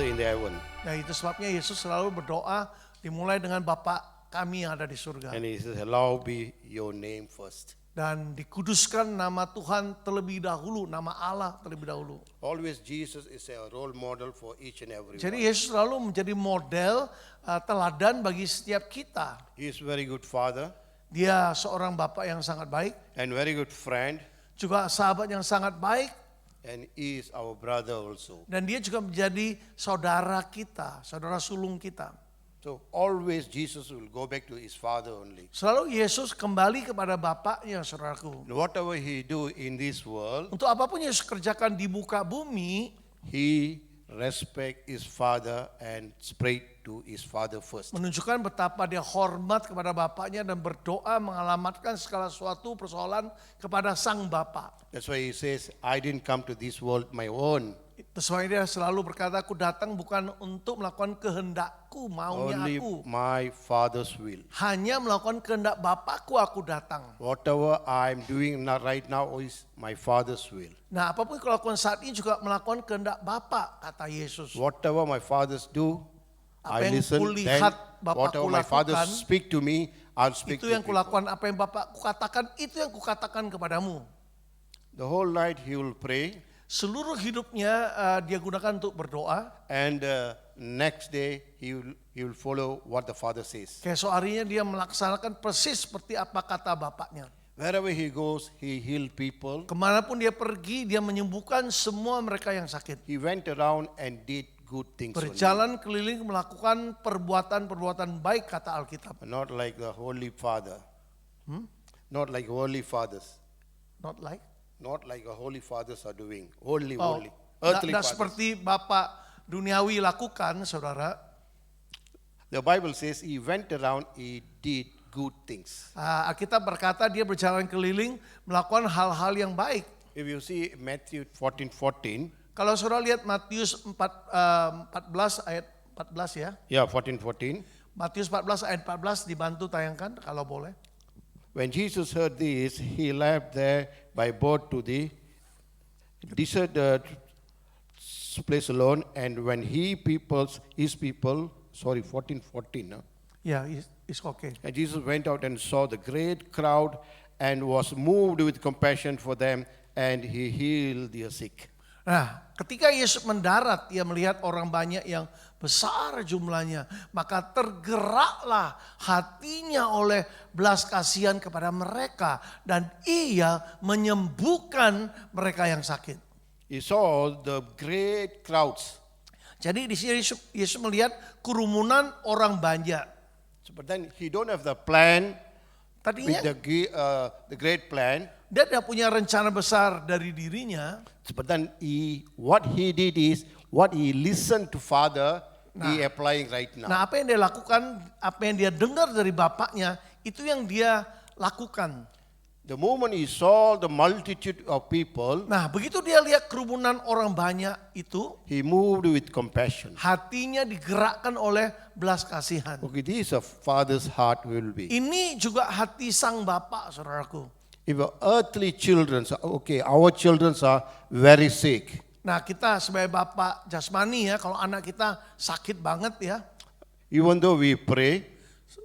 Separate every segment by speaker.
Speaker 1: Father in the heaven.
Speaker 2: Nah itu sebabnya Yesus selalu berdoa dimulai dengan Bapa kami yang ada di surga.
Speaker 1: And he says, hallowed be your name first.
Speaker 2: Dan dikuduskan nama Tuhan terlebih dahulu, nama Allah terlebih dahulu.
Speaker 1: Always Jesus is a role model for each and every
Speaker 2: Jadi
Speaker 1: one.
Speaker 2: Yesus selalu menjadi model teladan bagi setiap kita.
Speaker 1: He is very good father
Speaker 2: Dia seorang bapak yang sangat baik,
Speaker 1: and very good friend,
Speaker 2: juga sahabat yang sangat baik,
Speaker 1: and he is our brother also.
Speaker 2: dan dia juga menjadi saudara kita, saudara sulung kita.
Speaker 1: So always Jesus will go back to his father only.
Speaker 2: Selalu Yesus kembali kepada bapaknya, saudaraku.
Speaker 1: And whatever he do in this world,
Speaker 2: Untuk apapun Yesus kerjakan di muka bumi,
Speaker 1: he respect his father and spread to his father first.
Speaker 2: menunjukkan betapa dia hormat kepada bapaknya dan berdoa mengalamatkan segala suatu persoalan kepada sang bapak.
Speaker 1: That's why he says, I didn't come to this world my own.
Speaker 2: Sesuai dia selalu berkata, aku datang bukan untuk melakukan kehendakku, maunya
Speaker 1: Only
Speaker 2: aku.
Speaker 1: my father's will.
Speaker 2: Hanya melakukan kehendak Bapakku aku datang.
Speaker 1: Whatever I'm doing right now is my father's will.
Speaker 2: Nah apapun yang kulakukan saat ini juga melakukan kehendak Bapak, kata Yesus.
Speaker 1: Whatever my fathers do,
Speaker 2: Apa
Speaker 1: I
Speaker 2: yang
Speaker 1: listen. Then
Speaker 2: kulihat Bapakku
Speaker 1: whatever my fathers
Speaker 2: lakukan,
Speaker 1: speak to me, I'll speak
Speaker 2: itu
Speaker 1: to
Speaker 2: yang
Speaker 1: people.
Speaker 2: kulakukan, apa yang Bapakku katakan, itu yang kukatakan kepadamu.
Speaker 1: The whole night he will pray,
Speaker 2: Seluruh hidupnya dia gunakan untuk berdoa.
Speaker 1: and next day he will follow what the father says.
Speaker 2: Keesok harinya dia melaksanakan persis seperti apa kata Bapaknya.
Speaker 1: Wherever he goes, he heal people.
Speaker 2: Kemanapun dia pergi, dia menyembuhkan semua mereka yang sakit.
Speaker 1: He went around and did good things only.
Speaker 2: Berjalan keliling melakukan perbuatan-perbuatan baik, kata Alkitab.
Speaker 1: Not like the holy father. Not like holy fathers.
Speaker 2: Not like?
Speaker 1: Not like the holy fathers are doing. Holy,
Speaker 2: Oh,
Speaker 1: holy. Earthly
Speaker 2: tidak
Speaker 1: fathers.
Speaker 2: seperti Bapak duniawi lakukan, saudara.
Speaker 1: The Bible says he went around, he did good things.
Speaker 2: Alkitab berkata dia berjalan keliling melakukan hal-hal yang baik.
Speaker 1: If you see Matthew 14:14,
Speaker 2: Kalau saudara lihat Matius 14 ayat 14 ya.
Speaker 1: yeah, 14:14.
Speaker 2: Matius 14 ayat 14 dibantu tayangkan kalau boleh.
Speaker 1: When Jesus heard this, he left there by boat to the desert place alone. And when his people, 14:14.
Speaker 2: Ya, it's okay.
Speaker 1: And Jesus went out and saw the great crowd and was moved with compassion for them, and he healed their sick.
Speaker 2: Nah, ketika Yesus mendarat, ia melihat orang banyak yang besar jumlahnya, maka tergeraklah hatinya oleh belas kasihan kepada mereka, dan ia menyembuhkan mereka yang sakit.
Speaker 1: He saw the great crowds.
Speaker 2: Jadi di sini Yesus melihat kerumunan orang banyak.
Speaker 1: But then he don't have the plan with
Speaker 2: Tadinya
Speaker 1: the great plan.
Speaker 2: dia tidak punya rencana besar dari dirinya.
Speaker 1: But then what he did is, what he listened to Father, he applying right now.
Speaker 2: Nah, apa yang dia lakukan, apa yang dia dengar dari bapaknya, itu yang dia lakukan.
Speaker 1: The moment he saw the multitude of people,
Speaker 2: Nah, begitu dia lihat kerumunan orang banyak itu,
Speaker 1: he moved with compassion.
Speaker 2: hatinya digerakkan oleh belas kasihan.
Speaker 1: Okay, this is a father's heart will be.
Speaker 2: Ini juga hati sang bapak, saudaraku.
Speaker 1: If our earthly children, okay, our children are very sick.
Speaker 2: Nah, kita sebagai bapak jasmani ya, kalau anak kita sakit banget ya,
Speaker 1: Even though we pray,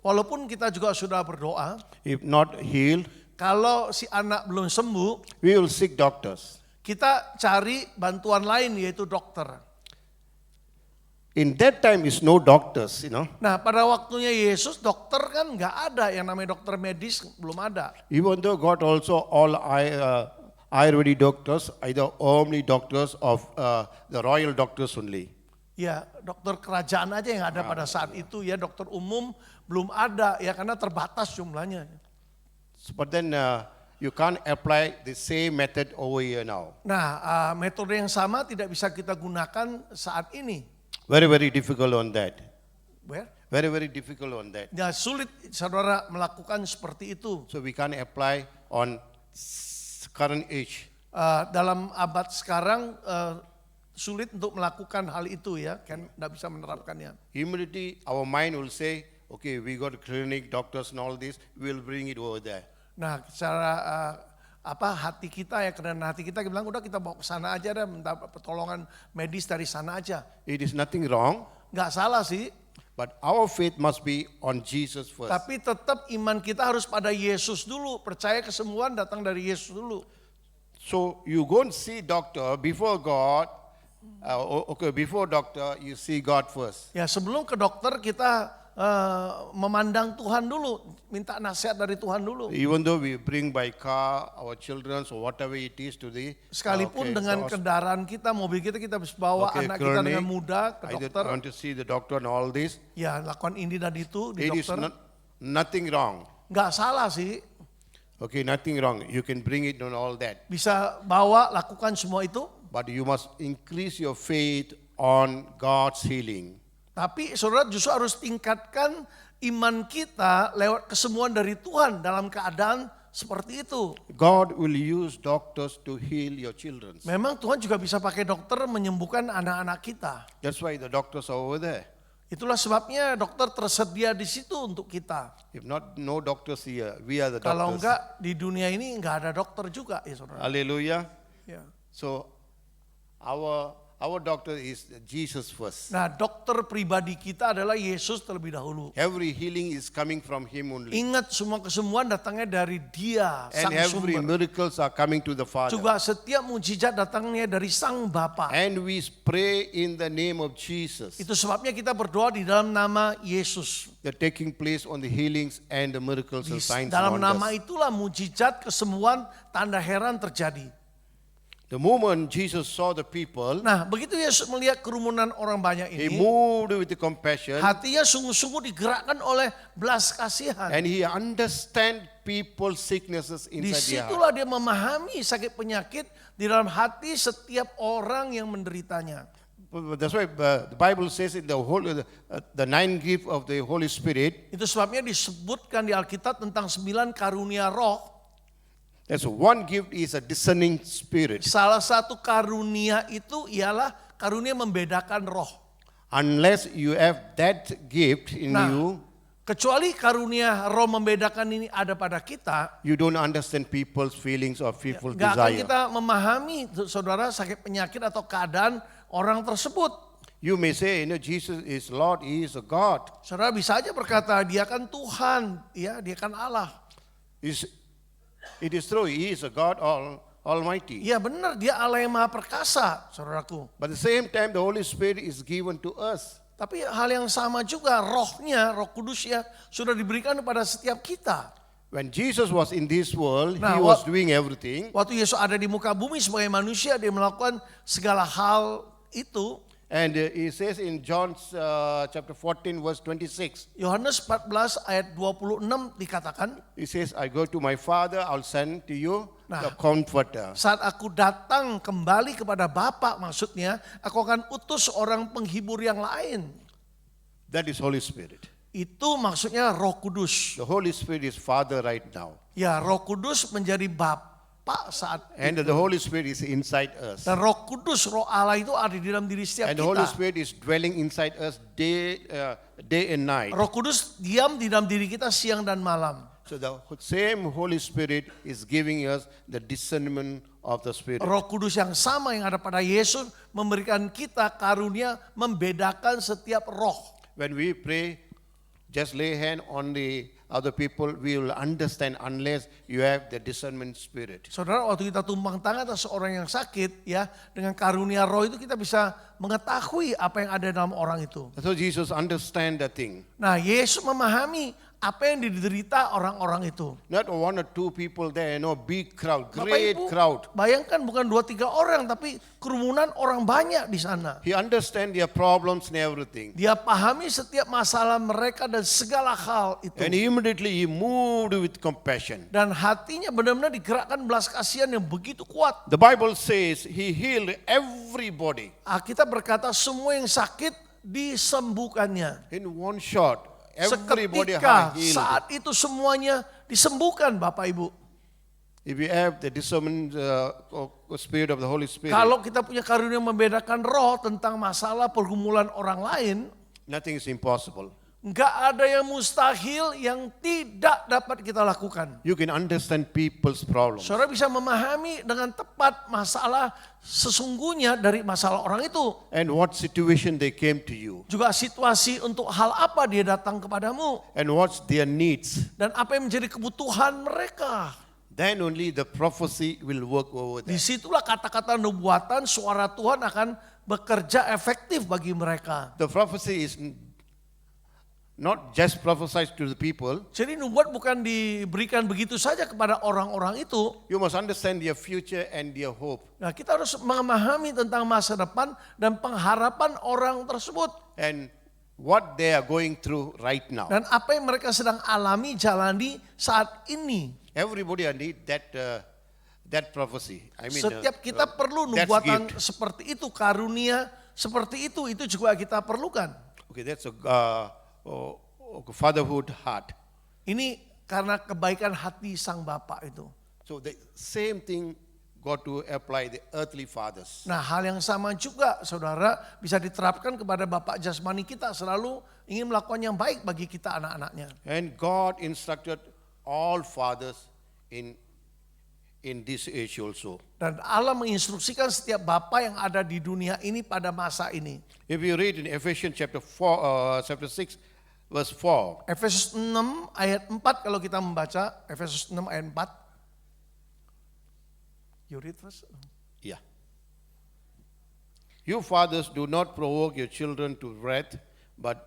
Speaker 2: walaupun kita juga sudah berdoa,
Speaker 1: if not healed,
Speaker 2: kalau si anak belum sembuh,
Speaker 1: we will seek doctors.
Speaker 2: kita cari bantuan lain yaitu dokter.
Speaker 1: In that time is no doctors,
Speaker 2: Nah, pada waktunya Yesus dokter kan nggak ada, yang namanya dokter medis belum ada.
Speaker 1: Even though God also all Ayurvedic doctors, either only doctors of the royal doctors only.
Speaker 2: Ya, dokter kerajaan aja yang ada pada saat itu ya, dokter umum belum ada ya karena terbatas jumlahnya.
Speaker 1: But then you can't apply the same method over here now.
Speaker 2: Nah, metode yang sama tidak bisa kita gunakan saat ini.
Speaker 1: Very, very difficult on that.
Speaker 2: Where?
Speaker 1: Very, very difficult on that.
Speaker 2: Ya, sulit saudara melakukan seperti itu.
Speaker 1: So we can't apply on current age.
Speaker 2: Dalam abad sekarang sulit untuk melakukan hal itu ya, kan tidak bisa menerapkannya.
Speaker 1: Immediately our mind will say, okay, we got a clinic, doctors and all this, we'll bring it over there.
Speaker 2: Nah, secara hati kita ya, karena hati kita bilang udah kita bawa ke sana aja deh, minta pertolongan medis dari sana aja.
Speaker 1: It is nothing wrong,
Speaker 2: Nggak salah sih,
Speaker 1: but our faith must be on Jesus first.
Speaker 2: tapi tetap iman kita harus pada Yesus dulu. Percaya kesembuhan datang dari Yesus dulu.
Speaker 1: So you go and see doctor before God. Before doctor, you see God first.
Speaker 2: Ya sebelum ke dokter kita memandang Tuhan dulu, minta nasihat dari Tuhan dulu.
Speaker 1: Even though we bring by car our children or whatever it is to the
Speaker 2: Sekalipun dengan kendaraan kita, mobil kita bisa bawa anak kita dengan mudah ke
Speaker 1: I
Speaker 2: dokter.
Speaker 1: want to see the doctor and all this.
Speaker 2: Ya lakukan ini dan itu di
Speaker 1: It is
Speaker 2: dokter.
Speaker 1: nothing wrong.
Speaker 2: Nggak salah sih,
Speaker 1: Okay, nothing wrong. You can bring it and all that.
Speaker 2: bisa bawa, lakukan semua itu.
Speaker 1: But you must increase your faith on God's healing.
Speaker 2: Tapi saudara justru harus tingkatkan iman kita lewat kesembuhan dari Tuhan dalam keadaan seperti itu.
Speaker 1: God will use doctors to heal your children.
Speaker 2: Memang Tuhan juga bisa pakai dokter menyembuhkan anak-anak kita.
Speaker 1: That's why the doctors are over there.
Speaker 2: Itulah sebabnya dokter tersedia di situ untuk kita.
Speaker 1: If not, no doctors here. We are the
Speaker 2: Kalau
Speaker 1: doctors.
Speaker 2: enggak di dunia ini enggak ada dokter juga ya saudara.
Speaker 1: Hallelujah.
Speaker 2: Ya.
Speaker 1: So our doctor is Jesus first.
Speaker 2: Nah dokter pribadi kita adalah Yesus terlebih dahulu.
Speaker 1: Every healing is coming from Him only.
Speaker 2: Ingat semua kesembuhan datangnya dari Dia,
Speaker 1: And
Speaker 2: Sang
Speaker 1: every
Speaker 2: Sumber.
Speaker 1: miracles are coming to the Father.
Speaker 2: Juga setiap mujizat datangnya dari Sang Bapa.
Speaker 1: And we pray in the name of Jesus.
Speaker 2: Itu sebabnya kita berdoa di dalam nama Yesus.
Speaker 1: The taking place on the healings and the miracles and signs
Speaker 2: Dalam
Speaker 1: and
Speaker 2: nama
Speaker 1: wonders.
Speaker 2: itulah mujizat, kesembuhan, tanda heran terjadi.
Speaker 1: The moment Jesus saw the people,
Speaker 2: Nah begitu Yesus melihat kerumunan orang banyak
Speaker 1: He
Speaker 2: ini,
Speaker 1: moved with the compassion
Speaker 2: hatinya sungguh-sungguh digerakkan oleh belas kasihan.
Speaker 1: and He understand people's sicknesses
Speaker 2: Di
Speaker 1: inside their heart.
Speaker 2: situlah dia memahami sakit penyakit di dalam hati setiap orang yang menderitanya.
Speaker 1: That's why the Bible says in the 9 gift of the Holy Spirit,
Speaker 2: Itu sebabnya disebutkan di Alkitab tentang 9 karunia roh.
Speaker 1: there's one gift is a discerning spirit.
Speaker 2: Salah satu karunia itu ialah karunia membedakan roh.
Speaker 1: Unless you have that gift in
Speaker 2: Nah,
Speaker 1: you,
Speaker 2: kecuali karunia roh membedakan ini ada pada kita,
Speaker 1: you don't understand people's feelings or people's
Speaker 2: nggak akan
Speaker 1: desire.
Speaker 2: kita memahami saudara sakit penyakit atau keadaan orang tersebut.
Speaker 1: You may say, Jesus is Lord, He is a God.
Speaker 2: Saudara bisa aja berkata dia kan Tuhan, ya dia kan Allah.
Speaker 1: It is true, He is a God Almighty.
Speaker 2: Iya benar dia Allah yang maha perkasa, saudaraku.
Speaker 1: But at the same time, the Holy Spirit is given to us.
Speaker 2: Tapi hal yang sama juga rohnya, roh kudusnya sudah diberikan kepada setiap kita.
Speaker 1: When Jesus was in this world,
Speaker 2: Nah,
Speaker 1: He was doing everything.
Speaker 2: Waktu Yesus ada di muka bumi sebagai manusia, dia melakukan segala hal itu.
Speaker 1: And He says in John chapter 14 verse 26,
Speaker 2: Yohanes 14 ayat 26 dikatakan,
Speaker 1: He says, I go to my Father, I'll send to you
Speaker 2: Nah.
Speaker 1: the Comforter.
Speaker 2: saat aku datang kembali kepada Bapa maksudnya, aku akan utus orang penghibur yang lain.
Speaker 1: That is Holy Spirit.
Speaker 2: Itu maksudnya Roh Kudus.
Speaker 1: The Holy Spirit is Father right now.
Speaker 2: Ya, Roh Kudus menjadi Bapa saat
Speaker 1: And the Holy Spirit is inside us.
Speaker 2: dan Roh Kudus, Roh Allah itu ada di dalam diri setiap
Speaker 1: And the Holy
Speaker 2: kita.
Speaker 1: Spirit is dwelling inside us day and night.
Speaker 2: Roh Kudus diam di dalam diri kita siang dan malam.
Speaker 1: So the same Holy Spirit is giving us the discernment of the Spirit.
Speaker 2: Roh Kudus yang sama yang ada pada Yesus memberikan kita karunia membedakan setiap roh.
Speaker 1: When we pray, just lay hand on the other people, we will understand unless you have the discernment spirit.
Speaker 2: Saudara, waktu kita tumpang tangan atas seorang yang sakit, ya dengan karunia roh itu kita bisa mengetahui apa yang ada dalam orang itu.
Speaker 1: So Jesus understand the thing.
Speaker 2: Nah, Yesus memahami apa yang diderita orang-orang itu.
Speaker 1: Not one or two people there, big crowd,
Speaker 2: Bapak
Speaker 1: great
Speaker 2: Ibu,
Speaker 1: crowd.
Speaker 2: bayangkan bukan 2-3 orang, tapi kerumunan orang banyak di sana.
Speaker 1: He understand their problems and everything.
Speaker 2: Dia pahami setiap masalah mereka dan segala hal itu.
Speaker 1: And immediately he moved with compassion.
Speaker 2: Dan hatinya benar-benar digerakkan belas kasihan yang begitu kuat.
Speaker 1: The Bible says he healed everybody
Speaker 2: Kita berkata semua yang sakit disembuhkannya.
Speaker 1: in one shot. Everybody
Speaker 2: Seketika
Speaker 1: healed.
Speaker 2: saat itu semuanya disembuhkan Bapak Ibu.
Speaker 1: If we have the discernment spirit of the Holy Spirit,
Speaker 2: Kalau kita punya karunia membedakan roh tentang masalah pergumulan orang lain,
Speaker 1: nothing is impossible.
Speaker 2: Nggak ada yang mustahil yang tidak dapat kita lakukan.
Speaker 1: You can understand people's problems.
Speaker 2: Saudara bisa memahami dengan tepat masalah sesungguhnya dari masalah orang itu.
Speaker 1: And what situation they came to you.
Speaker 2: Juga situasi untuk hal apa dia datang kepadamu.
Speaker 1: And what's their needs.
Speaker 2: Dan apa yang menjadi kebutuhan mereka.
Speaker 1: Then only the prophecy will work over there.
Speaker 2: Disitulah kata-kata nubuatan suara Tuhan akan bekerja efektif bagi mereka.
Speaker 1: The prophecy is not just prophesied to the people.
Speaker 2: Jadi nubuat bukan diberikan begitu saja kepada orang-orang itu.
Speaker 1: You must understand their future and their hope.
Speaker 2: Nah, kita harus memahami tentang masa depan dan pengharapan orang tersebut.
Speaker 1: And what they are going through right now.
Speaker 2: Dan apa yang mereka sedang alami, jalani saat ini.
Speaker 1: Everybody need that prophecy. I mean,
Speaker 2: Setiap kita perlu
Speaker 1: that's
Speaker 2: nubuatan
Speaker 1: gift.
Speaker 2: seperti itu, karunia seperti itu juga kita perlukan.
Speaker 1: Okay, that's a fatherhood heart.
Speaker 2: Ini karena kebaikan hati sang Bapa itu.
Speaker 1: So the same thing got to apply the earthly fathers.
Speaker 2: Nah, hal yang sama juga saudara bisa diterapkan kepada Bapak jasmani kita, selalu ingin melakukan yang baik bagi kita anak-anaknya.
Speaker 1: And God instructed all fathers in this age also.
Speaker 2: Dan Allah menginstruksikan setiap bapa yang ada di dunia ini pada masa ini.
Speaker 1: If you read in Ephesians chapter 6 verse 4.
Speaker 2: Efesus 6 ayat 4 kalau kita membaca Efesus 6 ayat 4. You read first?
Speaker 1: Yeah. You fathers do not provoke your children to wrath, but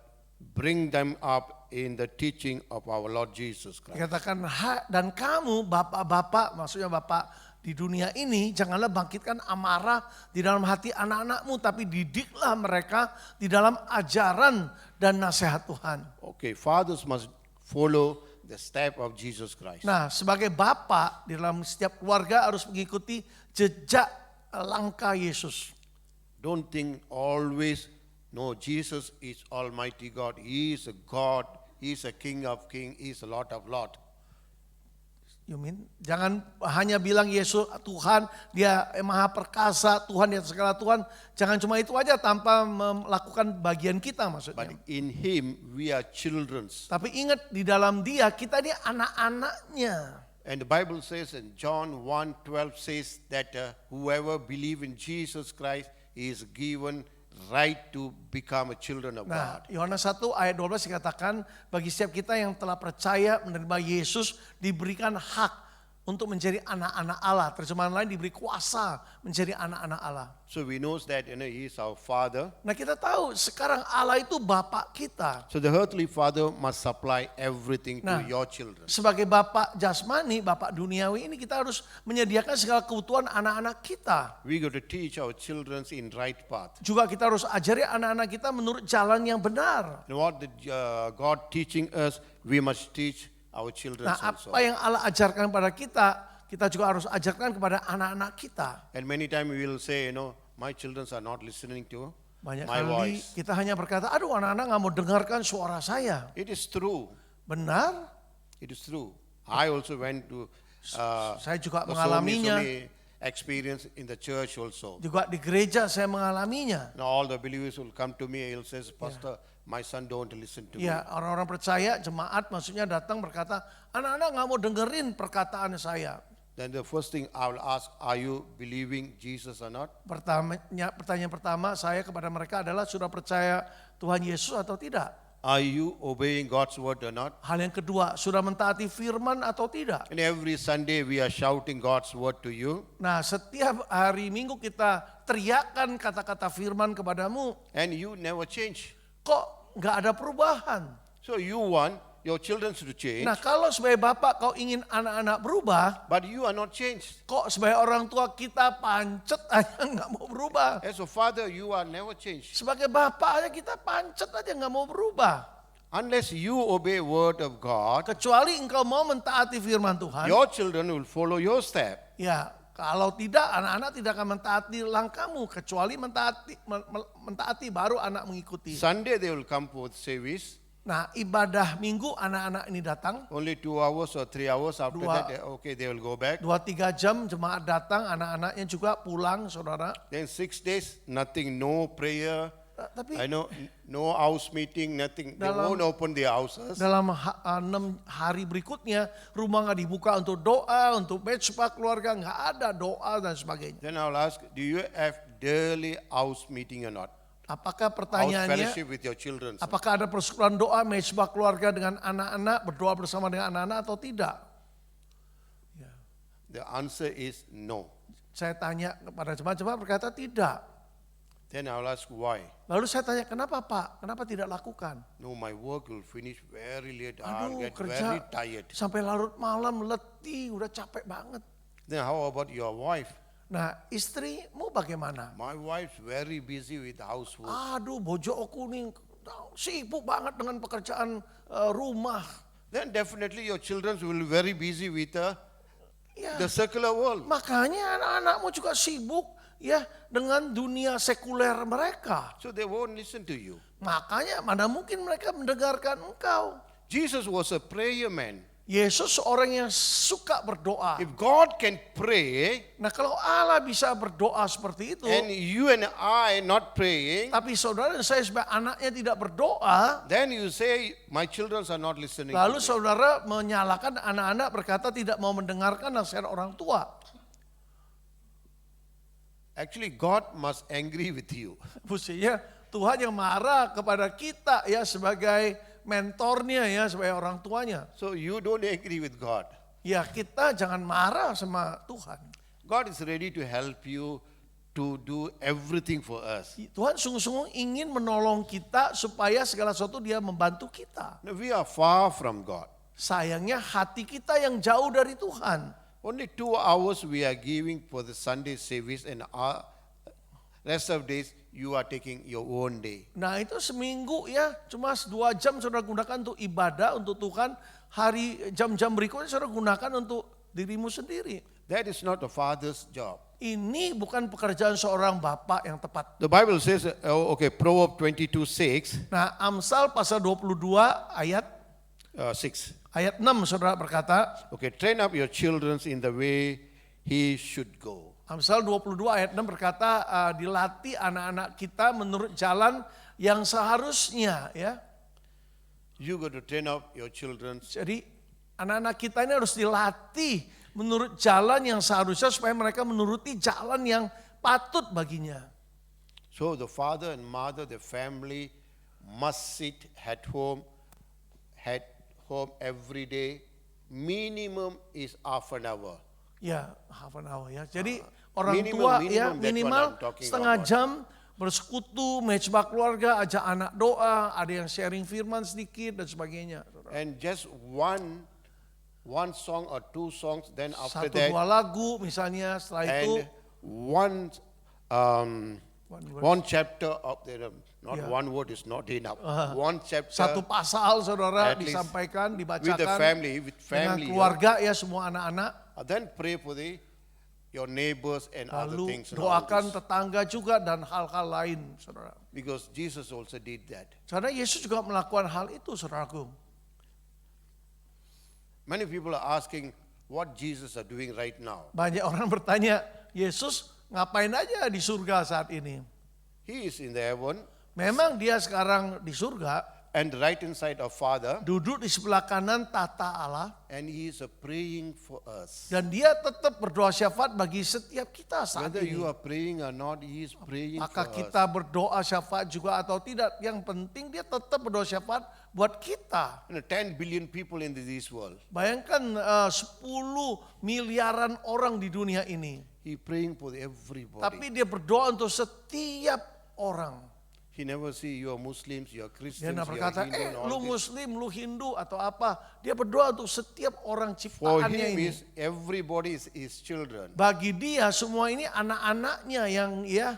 Speaker 1: bring them up in the teaching of our Lord Jesus Christ.
Speaker 2: Dikatakan dan kamu bapak-bapak, maksudnya bapak di dunia ini, janganlah bangkitkan amarah di dalam hati anak-anakmu, tapi didiklah mereka di dalam ajaran dan nasihat Tuhan.
Speaker 1: Okay, fathers must follow the step of Jesus Christ.
Speaker 2: Nah, sebagai bapak di dalam setiap keluarga harus mengikuti jejak langkah Yesus.
Speaker 1: Don't think always, no, Jesus is Almighty God. He is a God. He is a King of Kings. He is a Lord of Lords.
Speaker 2: You mean? Jangan hanya bilang Yesus Tuhan, dia maha perkasa, Tuhan di atas segala Tuhan. Jangan cuma itu aja tanpa melakukan bagian kita maksudnya.
Speaker 1: But in Him we are children.
Speaker 2: Tapi ingat di dalam dia, kita ini anak-anaknya.
Speaker 1: And the Bible says in John 1:12 says that whoever believe in Jesus Christ is given right to become a children of
Speaker 2: Nah,
Speaker 1: God.
Speaker 2: Yohanes 1 ayat 12 dikatakan bagi setiap kita yang telah percaya menerima Yesus diberikan hak untuk menjadi anak-anak Allah. Terjemahan lain diberi kuasa menjadi anak-anak Allah.
Speaker 1: So we know that He is our Father.
Speaker 2: Nah, kita tahu sekarang Allah itu Bapak kita.
Speaker 1: So the earthly Father must supply everything
Speaker 2: Nah,
Speaker 1: to your children.
Speaker 2: Sebagai Bapak jasmani, Bapak duniawi ini kita harus menyediakan segala kebutuhan anak-anak kita.
Speaker 1: We got to teach our children in right path.
Speaker 2: Juga kita harus ajari anak-anak kita menurut jalan yang benar.
Speaker 1: And what God teaching us, we must teach our children
Speaker 2: Nah,
Speaker 1: also.
Speaker 2: apa yang Allah ajarkan pada kita juga harus ajarkan kepada anak-anak kita.
Speaker 1: And many times we will say, my children are not listening to
Speaker 2: Banyak
Speaker 1: my
Speaker 2: kali
Speaker 1: voice.
Speaker 2: kita hanya berkata, aduh anak-anak gak mau dengarkan suara saya.
Speaker 1: It is true.
Speaker 2: Benar,
Speaker 1: It is true. I also went to
Speaker 2: saya juga
Speaker 1: so
Speaker 2: mengalaminya.
Speaker 1: many experience in the church also.
Speaker 2: Juga di gereja saya mengalaminya.
Speaker 1: Now all the believers will come to me and say, Pastor, my son don't listen to me.
Speaker 2: Ya, orang-orang percaya, jemaat maksudnya datang berkata, anak-anak gak mau dengerin perkataan saya.
Speaker 1: Then the first thing I will ask, are you believing Jesus or not?
Speaker 2: Pertanyaan pertama saya kepada mereka adalah, sudah percaya Tuhan Yesus atau tidak?
Speaker 1: Are you obeying God's word or not?
Speaker 2: Hal yang kedua, sudah mentaati firman atau tidak?
Speaker 1: And every Sunday we are shouting God's word to you.
Speaker 2: Nah, setiap hari Minggu kita teriakkan kata-kata firman kepadamu,
Speaker 1: And you never change.
Speaker 2: kok nggak ada perubahan?
Speaker 1: So you want your children to change,
Speaker 2: Nah, kalau sebagai bapak kau ingin anak-anak berubah,
Speaker 1: but you are not changed.
Speaker 2: kok sebagai orang tua kita pancet aja nggak mau berubah.
Speaker 1: As a father, you are never changed.
Speaker 2: Sebagai bapak aja kita pancet aja nggak mau berubah.
Speaker 1: Unless you obey word of God,
Speaker 2: Kecuali engkau mau mentaati firman Tuhan.
Speaker 1: your children will follow your step.
Speaker 2: Ya, kalau tidak anak-anak tidak akan mentaati langkahmu. Kecuali mentaati baru anak mengikuti.
Speaker 1: Sunday they will come for service.
Speaker 2: Nah, ibadah minggu anak-anak ini datang.
Speaker 1: Only 2 hours or 3 hours after
Speaker 2: Dua.
Speaker 1: that, okay, they will go back.
Speaker 2: 2-3 jam jemaat datang, anak-anaknya juga pulang, saudara.
Speaker 1: Then 6 days, nothing, no prayer,
Speaker 2: Tapi
Speaker 1: I know no house meeting, nothing. They won't open their houses.
Speaker 2: dalam 6 hari berikutnya rumah nggak dibuka untuk doa, untuk mezbah keluarga, nggak ada doa dan sebagainya.
Speaker 1: Then I'll ask, do you have daily house meeting or not?
Speaker 2: Apakah
Speaker 1: House
Speaker 2: pertanyaannya,
Speaker 1: fellowship with your children.
Speaker 2: apakah ada persekutuan doa, mezbah keluarga dengan anak-anak, berdoa bersama dengan anak-anak atau tidak?
Speaker 1: The answer is no.
Speaker 2: Saya tanya kepada jemaat-jemaat berkata tidak.
Speaker 1: Then I'll ask why.
Speaker 2: Lalu saya tanya, kenapa Pak? Kenapa tidak lakukan?
Speaker 1: No, my work will finish very late. I'll
Speaker 2: Aduh,
Speaker 1: get very
Speaker 2: kerja
Speaker 1: tired.
Speaker 2: sampai larut malam, letih, udah capek banget.
Speaker 1: Then how about your wife?
Speaker 2: Nah, istrimu bagaimana?
Speaker 1: My wife's very busy with housework.
Speaker 2: Aduh, bojoku nih sibuk banget dengan pekerjaan rumah.
Speaker 1: Then definitely your children will be very busy with
Speaker 2: Ya,
Speaker 1: the secular world.
Speaker 2: makanya anak-anakmu juga sibuk ya dengan dunia sekuler mereka.
Speaker 1: So they won't listen to you.
Speaker 2: Makanya mana mungkin mereka mendengarkan engkau.
Speaker 1: Jesus was a prayer man.
Speaker 2: Yesus seorang yang suka berdoa.
Speaker 1: If God can pray
Speaker 2: Nah, kalau Allah bisa berdoa seperti itu,
Speaker 1: and you and I not praying,
Speaker 2: tapi saudara dan saya sebagai anaknya tidak berdoa,
Speaker 1: then you say my children are not listening.
Speaker 2: lalu
Speaker 1: To me.
Speaker 2: saudara menyalahkan anak-anak berkata tidak mau mendengarkan nasihat orang tua.
Speaker 1: Actually, God must angry with you.
Speaker 2: Mestinya Tuhan yang marah kepada kita ya sebagai mentornya ya, sebagai orang tuanya.
Speaker 1: So you don't agree with God.
Speaker 2: Ya kita jangan marah sama Tuhan.
Speaker 1: God is ready to help you to do everything for us.
Speaker 2: Tuhan sungguh-sungguh ingin menolong kita supaya segala sesuatu dia membantu kita.
Speaker 1: Now, we are far from God.
Speaker 2: Sayangnya hati kita yang jauh dari Tuhan.
Speaker 1: Only 2 hours we are giving for the Sunday service, and our rest of days you are taking your own day.
Speaker 2: Nah itu seminggu ya cuma 2 jam saudara gunakan untuk ibadah untuk Tuhan. Hari jam-jam berikutnya saudara gunakan untuk dirimu sendiri.
Speaker 1: That is not a father's job.
Speaker 2: Ini bukan pekerjaan seorang bapak yang tepat.
Speaker 1: The Bible says, Proverbs 22:6,
Speaker 2: Nah Amsal pasal 22 ayat
Speaker 1: 6.
Speaker 2: ayat 6 saudara berkata.
Speaker 1: Okay, train up your children in the way he should go.
Speaker 2: Amsal 22 ayat 6 berkata dilatih anak-anak kita menurut jalan yang seharusnya ya.
Speaker 1: You got to train up your children.
Speaker 2: Jadi anak-anak kita ini harus dilatih menurut jalan yang seharusnya supaya mereka menuruti jalan yang patut baginya.
Speaker 1: So the father and mother, the family must sit at home every day. Minimum is half an hour.
Speaker 2: Ya, half an hour ya. Jadi orang
Speaker 1: Minimum,
Speaker 2: tua
Speaker 1: minimum,
Speaker 2: ya
Speaker 1: that
Speaker 2: minimal
Speaker 1: one I'm talking
Speaker 2: setengah
Speaker 1: about.
Speaker 2: jam bersekutu, mezbah keluarga, ajak anak doa, ada yang sharing firman sedikit dan sebagainya.
Speaker 1: And just one song or 2 songs, then after
Speaker 2: Satu
Speaker 1: that,
Speaker 2: dua lagu misalnya, setelah itu
Speaker 1: and one chapter of the, not
Speaker 2: Yeah.
Speaker 1: one word is not enough. One chapter
Speaker 2: satu pasal saudara
Speaker 1: At least
Speaker 2: disampaikan,
Speaker 1: with the
Speaker 2: dibacakan
Speaker 1: family,
Speaker 2: dengan keluarga ya semua anak-anak.
Speaker 1: Then pray for your neighbors and other
Speaker 2: Lalu
Speaker 1: things. And all
Speaker 2: doakan
Speaker 1: this.
Speaker 2: tetangga juga dan hal-hal lain saudara.
Speaker 1: Because Jesus also did that.
Speaker 2: Karena Yesus juga melakukan hal itu saudaraku.
Speaker 1: Many people are asking what Jesus are doing right now.
Speaker 2: Banyak orang bertanya, Yesus ngapain aja di surga saat ini?
Speaker 1: He is in the heaven
Speaker 2: Memang dia sekarang di surga,
Speaker 1: and right inside of Father,
Speaker 2: duduk di sebelah kanan tata Allah,
Speaker 1: and he is praying for us.
Speaker 2: dan dia tetap berdoa syafaat bagi setiap kita saat
Speaker 1: Whether you
Speaker 2: ini.
Speaker 1: are praying or not, he is praying
Speaker 2: Maka
Speaker 1: for
Speaker 2: kita
Speaker 1: us.
Speaker 2: berdoa syafaat juga atau tidak, yang penting dia tetap berdoa syafaat buat kita.
Speaker 1: 10 billion people in this world.
Speaker 2: Bayangkan 10 miliaran orang di dunia ini.
Speaker 1: He praying for everybody.
Speaker 2: Tapi dia berdoa untuk setiap orang.
Speaker 1: He never see you are Muslims, you are
Speaker 2: Dia
Speaker 1: Christians,
Speaker 2: tidak
Speaker 1: you are
Speaker 2: berkata,
Speaker 1: Hindu and all
Speaker 2: lu
Speaker 1: this.
Speaker 2: Muslim, lu Hindu atau apa. Dia berdoa untuk setiap orang
Speaker 1: For
Speaker 2: ciptaannya
Speaker 1: him
Speaker 2: ini.
Speaker 1: is everybody is his children.
Speaker 2: Bagi dia semua ini anak-anaknya yang ya.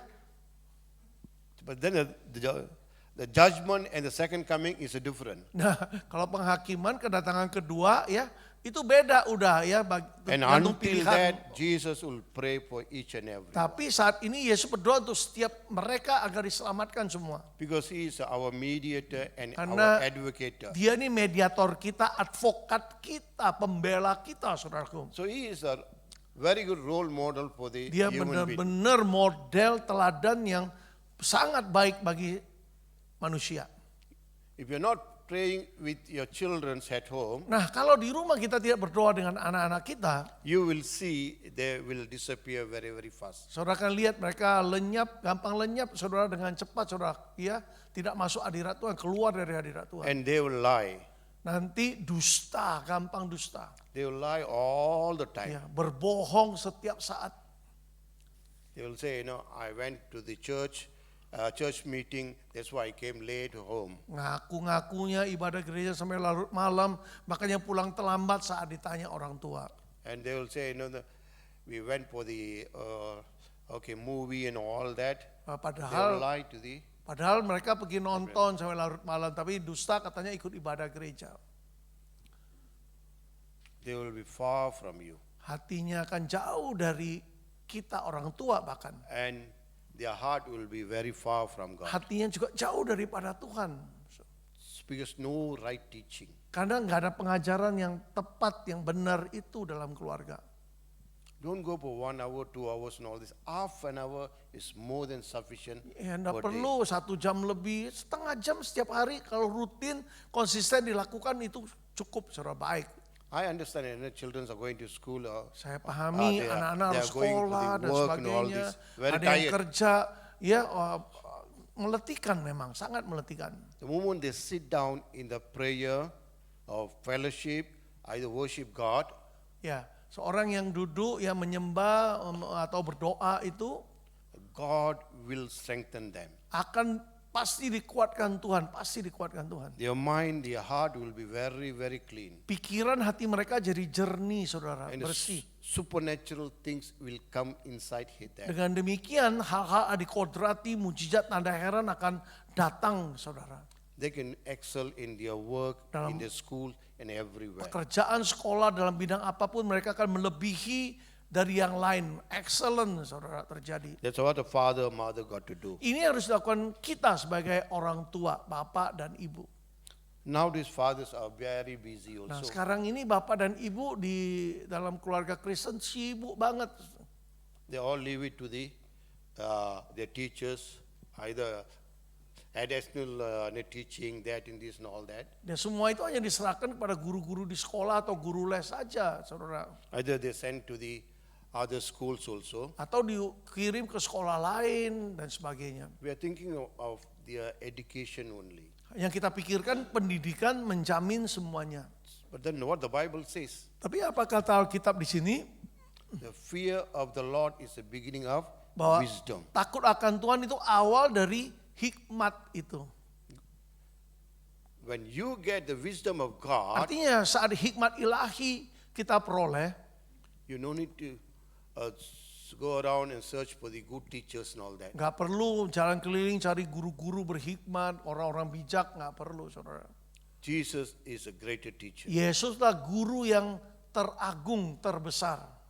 Speaker 1: But then the judgment and the second coming is different.
Speaker 2: Nah kalau penghakiman kedatangan kedua ya. Itu beda udah ya.
Speaker 1: And
Speaker 2: tergantung
Speaker 1: until
Speaker 2: pilihan.
Speaker 1: that, Jesus will pray for each and every.
Speaker 2: Tapi saat ini Yesus berdoa untuk setiap mereka agar diselamatkan semua.
Speaker 1: Because he is our mediator and
Speaker 2: Karena
Speaker 1: our advocate.
Speaker 2: dia ini mediator kita, advokat kita, pembela kita saudaraku.
Speaker 1: So he is a very good role model for the
Speaker 2: Dia
Speaker 1: human being.
Speaker 2: benar-benar model teladan yang sangat baik bagi manusia.
Speaker 1: If you're not praying with your children at home,
Speaker 2: Nah, kalau di rumah kita tidak berdoa dengan anak-anak kita,
Speaker 1: you will see they will disappear very, very fast.
Speaker 2: saudara akan lihat mereka lenyap, gampang lenyap, saudara, dengan cepat, saudara, ya, tidak masuk hadirat Tuhan, keluar dari hadirat Tuhan.
Speaker 1: And they will lie.
Speaker 2: Nanti dusta, gampang dusta.
Speaker 1: They will lie all the time.
Speaker 2: Ya, berbohong setiap saat.
Speaker 1: They will say, I went to the church meeting, that's why I came late home.
Speaker 2: Ngaku-ngakunya ibadah gereja sampai larut malam, makanya pulang terlambat saat ditanya orang tua.
Speaker 1: And they will say, we went for the movie and all that. They will lie to the.
Speaker 2: Padahal mereka pergi nonton sampai larut malam, tapi dusta katanya ikut ibadah gereja.
Speaker 1: They will be far from you.
Speaker 2: Hatinya akan jauh dari kita orang tua bahkan.
Speaker 1: And their heart will be very far from God.
Speaker 2: Hatinya juga jauh daripada Tuhan.
Speaker 1: Because no right teaching.
Speaker 2: Karena nggak ada pengajaran yang tepat, yang benar itu dalam keluarga.
Speaker 1: Don't go for 1 hour, 2 hours and all this. Half an hour is more than sufficient.
Speaker 2: Ya enggak
Speaker 1: per day.
Speaker 2: perlu 1 jam lebih, setengah jam setiap hari kalau rutin, konsisten dilakukan itu cukup, saudara, baik.
Speaker 1: I understand children are going to school.
Speaker 2: Saya pahami anak-anak harus sekolah dan sebagainya, ada yang
Speaker 1: tired.
Speaker 2: kerja, ya meletihkan memang, sangat meletihkan.
Speaker 1: The moment they sit down in the prayer of fellowship, either worship God,
Speaker 2: Ya, seorang yang duduk yang menyembah atau berdoa itu
Speaker 1: God will strengthen them.
Speaker 2: akan pasti dikuatkan Tuhan, pasti dikuatkan Tuhan.
Speaker 1: Their mind, their heart will be very, very clean.
Speaker 2: Pikiran hati mereka jadi jernih, saudara,
Speaker 1: And
Speaker 2: bersih.
Speaker 1: supernatural things will come inside them.
Speaker 2: Dengan demikian hal-hal adikodrati, mujizat, tanda heran akan datang, saudara.
Speaker 1: They can excel in their work, in their school, and everywhere.
Speaker 2: Pekerjaan, sekolah, dalam bidang apapun mereka akan melebihi dari yang lain. Excellent, saudara, terjadi.
Speaker 1: That's what a father, mother got to do.
Speaker 2: Ini harus dilakukan kita sebagai orang tua, bapak dan ibu.
Speaker 1: Nowadays fathers are very busy
Speaker 2: Nah,
Speaker 1: also.
Speaker 2: sekarang ini bapak dan ibu di dalam keluarga Kristen sibuk banget.
Speaker 1: They all leave it to their teachers, either additional teaching, that and this and all that.
Speaker 2: Dan semua itu hanya diserahkan kepada guru-guru di sekolah atau guru les saja, saudara.
Speaker 1: Either they send to the other schools also.
Speaker 2: Atau dikirim ke sekolah lain dan sebagainya.
Speaker 1: We are thinking of their education only.
Speaker 2: Yang kita pikirkan pendidikan menjamin semuanya.
Speaker 1: But then what the Bible says,
Speaker 2: Tapi apa kata Alkitab di sini?
Speaker 1: the fear of the Lord is the beginning of
Speaker 2: Bahwa
Speaker 1: wisdom.
Speaker 2: takut akan Tuhan itu awal dari hikmat itu.
Speaker 1: When you get the wisdom of God,
Speaker 2: Artinya saat hikmat ilahi kita peroleh,
Speaker 1: you no need to go around and search for the good teachers and all that.
Speaker 2: nggak perlu jalan keliling cari guru-guru berhikmat, orang-orang bijak, nggak perlu, saudara.
Speaker 1: Jesus is a greater teacher.
Speaker 2: Yesuslah guru yang teragung, terbesar.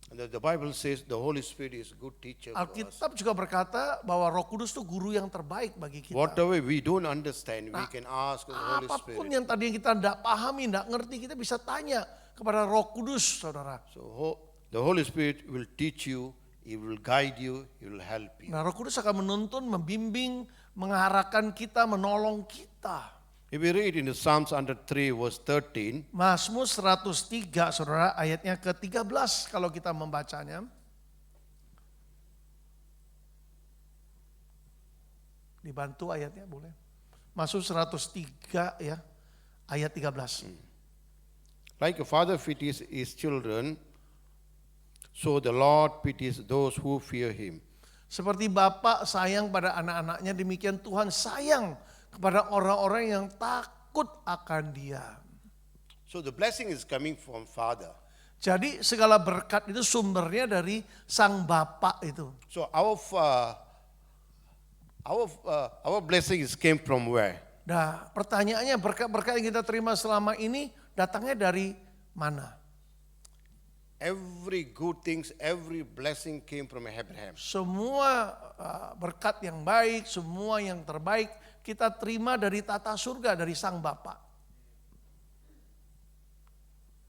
Speaker 1: And the Bible says the Holy Spirit is a good teacher for us.
Speaker 2: Alkitab juga berkata bahwa Roh Kudus itu guru yang terbaik bagi kita.
Speaker 1: Whatever we don't understand, we can ask the Holy
Speaker 2: Apapun
Speaker 1: Spirit.
Speaker 2: yang tadi kita tidak pahami, tidak ngerti, kita bisa tanya kepada Roh Kudus, saudara.
Speaker 1: So the Holy Spirit will teach you, He will guide you, He will help you.
Speaker 2: Nah, Roh Kudus akan menuntun, membimbing, mengarahkan kita, menolong kita.
Speaker 1: If we read in the Psalms 103 verse 13,
Speaker 2: Mazmur 103, saudara, ayatnya ke-13 kalau kita membacanya. Dibantu ayatnya boleh. Mazmur 103 ya, ayat 13.
Speaker 1: like a father pities his children, so the Lord pities those who fear Him.
Speaker 2: Seperti Bapak sayang pada anak-anaknya, demikian Tuhan sayang kepada orang-orang yang takut akan Dia.
Speaker 1: So the blessing is coming from Father.
Speaker 2: Jadi segala berkat itu sumbernya dari Sang Bapa itu.
Speaker 1: So our blessings came from where?
Speaker 2: Nah, pertanyaannya berkat-berkat yang kita terima selama ini datangnya dari mana?
Speaker 1: Every good things, every blessing came from Abraham.
Speaker 2: Semua berkat yang baik, semua yang terbaik kita terima dari tata surga, dari Sang Bapa.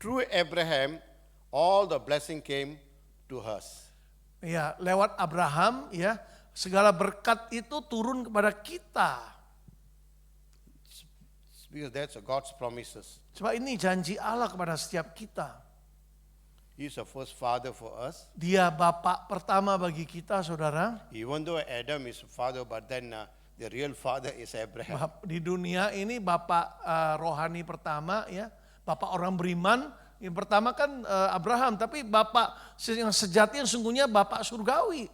Speaker 1: Through Abraham, all the blessing came to us.
Speaker 2: Ya, lewat Abraham ya, segala berkat itu turun kepada kita.
Speaker 1: Because that's God's promises.
Speaker 2: Sebab ini janji Allah kepada setiap kita.
Speaker 1: He's the first father for us.
Speaker 2: Dia bapak pertama bagi kita, saudara.
Speaker 1: Even though Adam is father, but then the real father is Abraham.
Speaker 2: Di dunia ini bapak rohani pertama, ya, bapak orang beriman. Yang pertama kan Abraham, tapi bapak yang sejati yang sungguhnya bapak surgawi.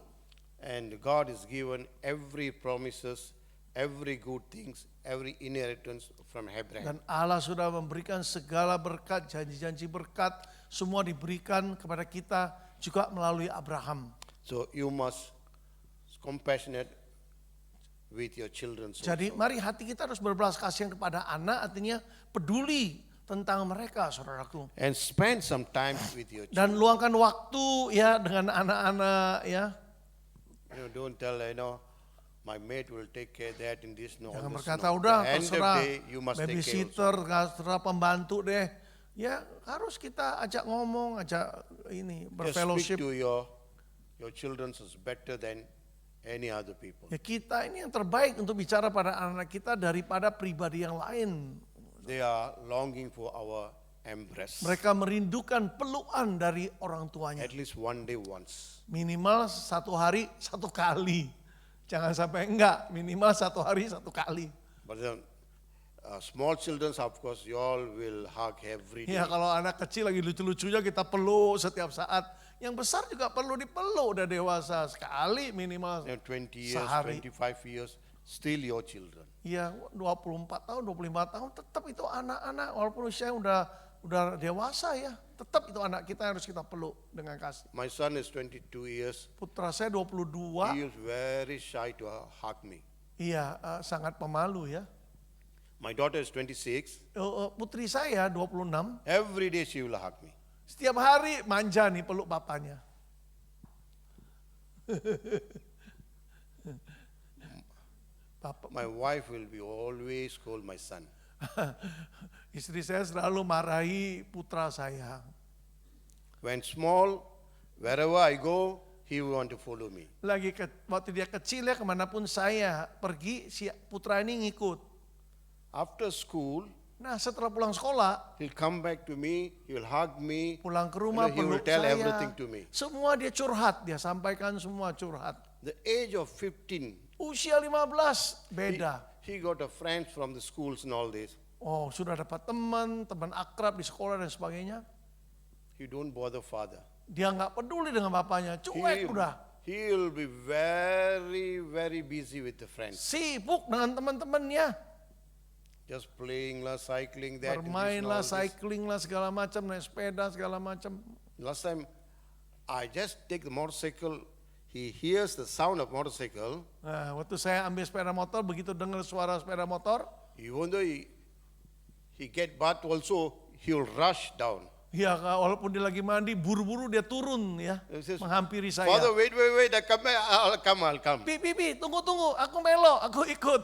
Speaker 1: And God is given every promises, every good things, every inheritance from Abraham.
Speaker 2: Dan Allah sudah memberikan segala berkat, janji-janji berkat, semua diberikan kepada kita juga melalui Abraham.
Speaker 1: So you must compassionate with your children.
Speaker 2: Jadi mari hati kita harus berbelas kasihan kepada anak, artinya peduli tentang mereka, saudaraku.
Speaker 1: And spend some time with your children.
Speaker 2: Dan luangkan waktu ya dengan anak-anak ya.
Speaker 1: Don't tell, my mate will take care that in this. No,
Speaker 2: Jangan
Speaker 1: this,
Speaker 2: berkata
Speaker 1: no.
Speaker 2: udah
Speaker 1: At the end of the
Speaker 2: terserah
Speaker 1: day, you must take care also.
Speaker 2: babysitter, terserah pembantu deh. Ya harus kita ajak ngomong, ajak ini
Speaker 1: Just speak
Speaker 2: berfellowship.
Speaker 1: to your children is better than any other people.
Speaker 2: Ya kita ini yang terbaik untuk bicara pada anak kita daripada pribadi yang lain.
Speaker 1: They are longing for our embrace.
Speaker 2: Mereka merindukan pelukan dari orang tuanya.
Speaker 1: At least one day once.
Speaker 2: Minimal satu hari satu kali. Jangan sampai enggak, minimal satu hari satu kali.
Speaker 1: But small children, of course, you all will hug every day.
Speaker 2: Ya kalau anak kecil lagi lucu-lucunya kita peluk setiap saat. Yang besar juga perlu dipeluk, udah dewasa sekali minimal
Speaker 1: 20 years,
Speaker 2: sehari.
Speaker 1: 25 years, still your children.
Speaker 2: Ya 24 tahun, 25 tahun tetap itu anak-anak walaupun usia udah dewasa ya. Tetap itu anak kita harus kita peluk dengan kasih.
Speaker 1: My son is 22 years.
Speaker 2: Putra saya 22.
Speaker 1: He is very shy to hug me.
Speaker 2: Iya, sangat pemalu ya.
Speaker 1: My daughter is 26.
Speaker 2: Putri saya 26.
Speaker 1: Every day she will hug me.
Speaker 2: Setiap hari manja nih peluk bapaknya.
Speaker 1: My wife will be always scold my son.
Speaker 2: Istri saya selalu marahi putra saya.
Speaker 1: When small, wherever I go, he will want to follow me.
Speaker 2: Waktu dia kecil ya kemanapun saya pergi, si putra ini ngikut.
Speaker 1: After school,
Speaker 2: Nah setelah pulang sekolah,
Speaker 1: he'll come back to me, he will hug me.
Speaker 2: pulang ke rumah
Speaker 1: He will
Speaker 2: peluk
Speaker 1: tell
Speaker 2: saya.
Speaker 1: everything to me.
Speaker 2: Semua dia curhat, dia sampaikan semua curhat.
Speaker 1: The age of 15,
Speaker 2: Usia 15 beda.
Speaker 1: he got a friends from the schools and all this.
Speaker 2: Oh sudah dapat teman akrab di sekolah dan sebagainya.
Speaker 1: He don't bother father.
Speaker 2: Dia nggak peduli dengan bapaknya, cuek udah.
Speaker 1: He will be very, very busy with the friends.
Speaker 2: Sibuk dengan teman-temannya.
Speaker 1: Just playing lah, cycling that.
Speaker 2: Bermain lah, cycling lah, segala macam, naik sepeda segala macam.
Speaker 1: Last time, I just take the motorcycle. He hears the sound of motorcycle.
Speaker 2: Nah, waktu saya ambil sepeda motor, begitu dengar suara sepeda motor,
Speaker 1: Even though he get bath also, he will rush down.
Speaker 2: ya walaupun dia lagi mandi, buru-buru dia turun ya,
Speaker 1: He says,
Speaker 2: menghampiri saya.
Speaker 1: Father, wait, I come back. I'll come.
Speaker 2: Pi, tunggu, aku melo, aku ikut.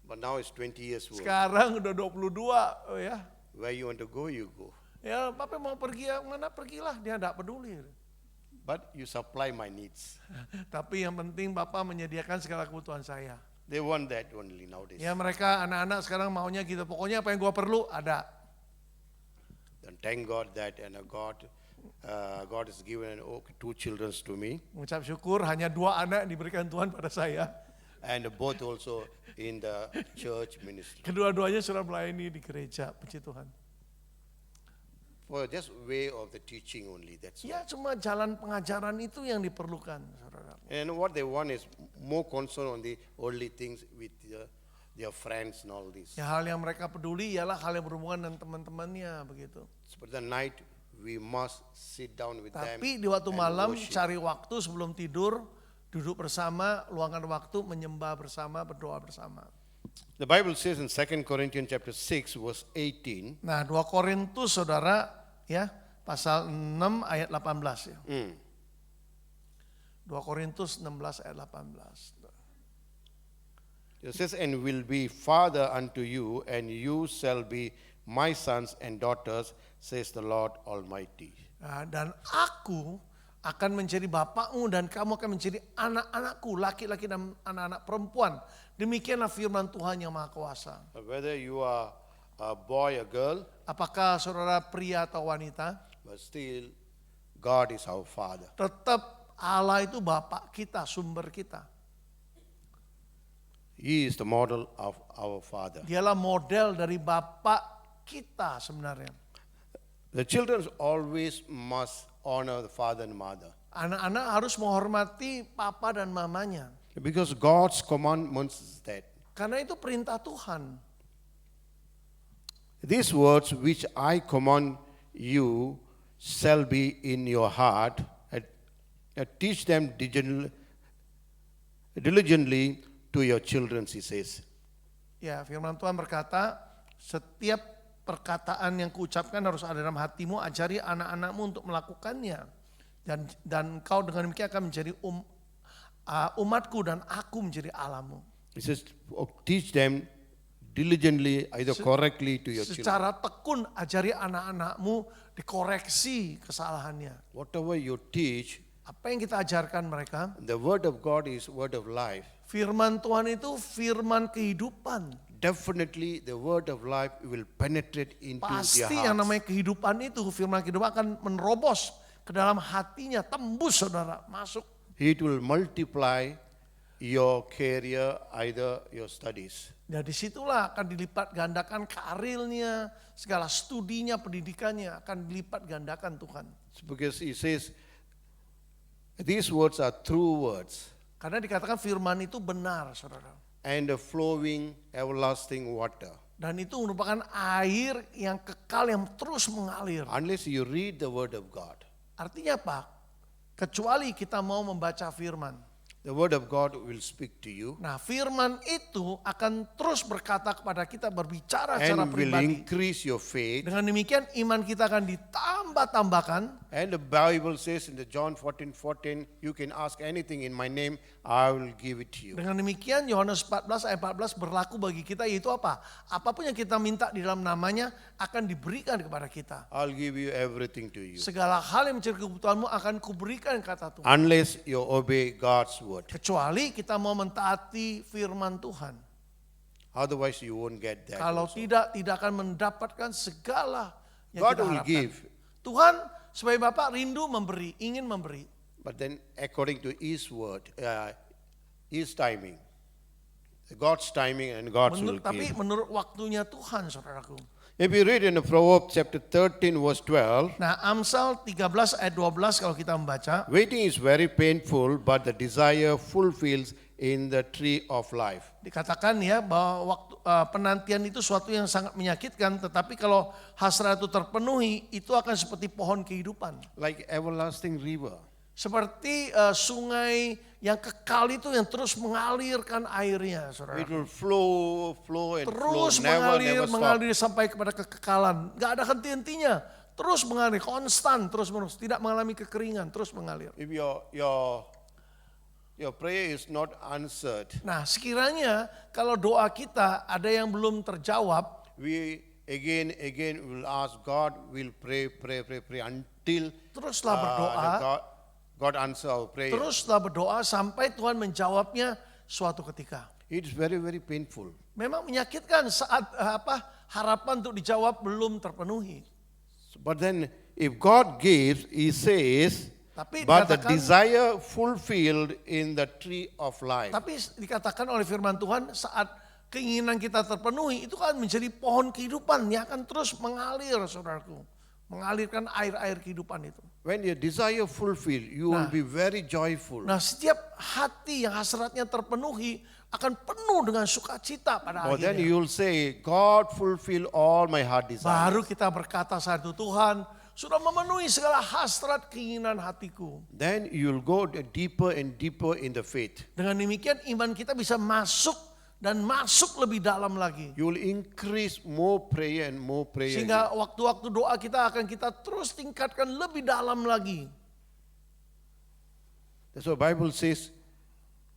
Speaker 1: But now it's 20 years old.
Speaker 2: Sekarang udah 22 ya.
Speaker 1: Where you want to go, you go.
Speaker 2: Ya, Papa mau pergi mana pergilah, dia enggak peduli.
Speaker 1: But you supply my needs.
Speaker 2: Tapi yang penting Bapak menyediakan segala kebutuhan saya.
Speaker 1: They want that only nowadays.
Speaker 2: Ya mereka anak-anak sekarang maunya gitu. Pokoknya apa yang gua perlu ada.
Speaker 1: And thank God that God has given 2 children to me.
Speaker 2: Mengucap syukur hanya 2 anak diberikan Tuhan pada saya.
Speaker 1: And both also in the church ministry.
Speaker 2: Kedua-duanya sudah melayani di gereja, puji Tuhan.
Speaker 1: For just way of the teaching only, that's all.
Speaker 2: Ya cuma jalan pengajaran itu yang diperlukan, saudara.
Speaker 1: And what they want is more concern on the worldly things with their friends and all this.
Speaker 2: Ya hal yang mereka peduli ialah hal yang berhubungan dengan teman-temannya begitu.
Speaker 1: But the night we must sit down with them.
Speaker 2: Tapi di waktu
Speaker 1: and
Speaker 2: malam
Speaker 1: worship.
Speaker 2: cari waktu sebelum tidur, duduk bersama, luangkan waktu menyembah bersama, berdoa bersama.
Speaker 1: The Bible says in 2 Corinthians chapter 6 verse 18.
Speaker 2: Nah, 2 Korintus saudara ya, pasal 6 ayat 18 ya. 2 Korintus 16 ayat 18.
Speaker 1: It says, and will be father unto you, and you shall be my sons and daughters, says the Lord Almighty.
Speaker 2: Nah, dan aku akan menjadi bapakmu dan kamu akan menjadi anak-anakku, laki-laki dan anak-anak perempuan. Demikianlah firman Tuhan yang Maha Kuasa.
Speaker 1: Whether you are a boy or girl,
Speaker 2: Apakah saudara pria atau wanita,
Speaker 1: but still God is our Father.
Speaker 2: tetap Allah itu Bapak kita, sumber kita.
Speaker 1: He is the model of our Father.
Speaker 2: Dialah model dari Bapak kita sebenarnya.
Speaker 1: The children always must honor the father and mother.
Speaker 2: Anak-anak harus menghormati papa dan mamanya.
Speaker 1: Because God's commandments is that.
Speaker 2: Karena itu perintah Tuhan.
Speaker 1: These words which I command you shall be in your heart. Teach them diligently to your children, he says.
Speaker 2: Ya, firman Tuhan berkata, setiap perkataan yang kuucapkan harus ada dalam hatimu, ajari anak-anakmu untuk melakukannya. Dan kau dengan demikian akan menjadi umatku dan aku menjadi Allahmu.
Speaker 1: He says, teach them diligently, either correctly to your children.
Speaker 2: Secara tekun ajari anak-anakmu, dikoreksi kesalahannya.
Speaker 1: Whatever you teach,
Speaker 2: Apa yang kita ajarkan mereka?
Speaker 1: the word of God is word of life.
Speaker 2: Firman Tuhan itu firman kehidupan.
Speaker 1: Definitely the word of life will penetrate into their
Speaker 2: Pasti yang
Speaker 1: hearts.
Speaker 2: namanya kehidupan itu, firman kehidupan akan menerobos ke dalam hatinya, tembus saudara, masuk.
Speaker 1: It will multiply your career, either your studies.
Speaker 2: Dan disitulah akan dilipat gandakan karirnya, segala studinya, pendidikannya akan dilipat gandakan Tuhan.
Speaker 1: Because he says, these words are true words
Speaker 2: Karena dikatakan firman itu benar saudara.
Speaker 1: and a flowing everlasting water.
Speaker 2: Dan itu merupakan air yang kekal yang terus mengalir.
Speaker 1: Unless you read the word of God,
Speaker 2: Artinya apa? Kecuali kita mau membaca firman.
Speaker 1: the word of God will speak to you
Speaker 2: Nah, firman itu akan terus berkata kepada kita, berbicara secara
Speaker 1: and will
Speaker 2: pribadi.
Speaker 1: increase your faith.
Speaker 2: Dengan demikian iman kita akan ditambah-tambahkan.
Speaker 1: And the Bible says in the John 14:14, you can ask anything in my name, I will give it to you.
Speaker 2: Dengan demikian Yohanes 14 ayat 14 berlaku bagi kita, yaitu apa? Apapun yang kita minta di dalam namanya akan diberikan kepada kita.
Speaker 1: I'll give you everything to you.
Speaker 2: Segala hal yang menjadi kebutuhanmu akan kuberikan, kata Tuhan.
Speaker 1: Unless you obey God's word.
Speaker 2: Kecuali kita mau mentaati firman Tuhan.
Speaker 1: Otherwise you won't get that.
Speaker 2: Kalau
Speaker 1: also.
Speaker 2: tidak akan mendapatkan segala yang
Speaker 1: God
Speaker 2: kita
Speaker 1: will
Speaker 2: harapkan.
Speaker 1: give,
Speaker 2: Tuhan sebagai Bapak rindu memberi, ingin memberi.
Speaker 1: but then according to His word, His timing. God's timing and God's will
Speaker 2: Tapi
Speaker 1: give.
Speaker 2: menurut waktunya Tuhan, saudaraku.
Speaker 1: If you read in the Proverbs chapter 13 verse 12,
Speaker 2: Nah, Amsal 13 ayat 12 kalau kita membaca,
Speaker 1: waiting is very painful, but the desire fulfills in the tree of life.
Speaker 2: dikatakan ya bahwa waktu penantian itu suatu yang sangat menyakitkan, tetapi kalau hasrat itu terpenuhi, itu akan seperti pohon kehidupan.
Speaker 1: Like everlasting river.
Speaker 2: Seperti sungai yang kekal itu yang terus mengalirkan airnya, saudara.
Speaker 1: It will flow and
Speaker 2: Terus
Speaker 1: flow, never stop.
Speaker 2: mengalir sampai kepada kekekalan. Gak ada henti-hentinya. Terus mengalir, konstan, terus menerus. Tidak mengalami kekeringan, terus mengalir.
Speaker 1: If your prayer is not answered,
Speaker 2: Nah, sekiranya kalau doa kita ada yang belum terjawab,
Speaker 1: we again will ask God, will pray until
Speaker 2: teruslah berdoa.
Speaker 1: God answer our prayer.
Speaker 2: Teruslah berdoa sampai Tuhan menjawabnya suatu ketika.
Speaker 1: It's very, very painful.
Speaker 2: Memang menyakitkan saat harapan untuk dijawab belum terpenuhi.
Speaker 1: But then if God gives, He says,
Speaker 2: Tapi
Speaker 1: but the
Speaker 2: dikatakan-
Speaker 1: desire fulfilled in the tree of life.
Speaker 2: Tapi dikatakan oleh firman Tuhan saat keinginan kita terpenuhi itu kan menjadi pohon kehidupan yang akan terus mengalir, saudaraku. Mengalirkan air-air kehidupan itu.
Speaker 1: When your desire fulfilled, you will be very joyful.
Speaker 2: Nah, setiap hati yang hasratnya terpenuhi akan penuh dengan sukacita pada
Speaker 1: Or then
Speaker 2: akhirnya.
Speaker 1: you'll say, God fulfill all my heart desire.
Speaker 2: Baru kita berkata saat itu, Tuhan sudah memenuhi segala hasrat keinginan hatiku.
Speaker 1: Then you'll go deeper and deeper in the faith.
Speaker 2: Dengan demikian iman kita bisa masuk dan masuk lebih dalam lagi.
Speaker 1: You will increase more prayer and more prayer.
Speaker 2: Sehingga waktu-waktu doa kita akan kita terus tingkatkan lebih dalam lagi.
Speaker 1: That's why Bible says,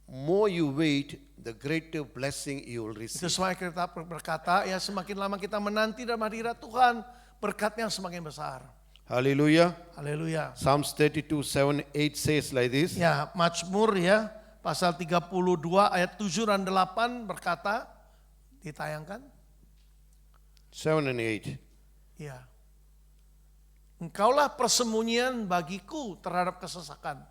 Speaker 1: more you wait, the greater blessing you will
Speaker 2: Itu
Speaker 1: receive.
Speaker 2: semua kita berkata, ya semakin lama kita menanti dalam hadirat Tuhan, berkatnya semakin besar.
Speaker 1: Hallelujah.
Speaker 2: Haleluya.
Speaker 1: Psalms 32, 7, 8 says like this.
Speaker 2: Ya, Mazmur ya, pasal 32 ayat 7 dan 8 berkata, ditayangkan.
Speaker 1: 7 and 8.
Speaker 2: Ya. Engkaulah persembunyian bagiku terhadap kesesakan.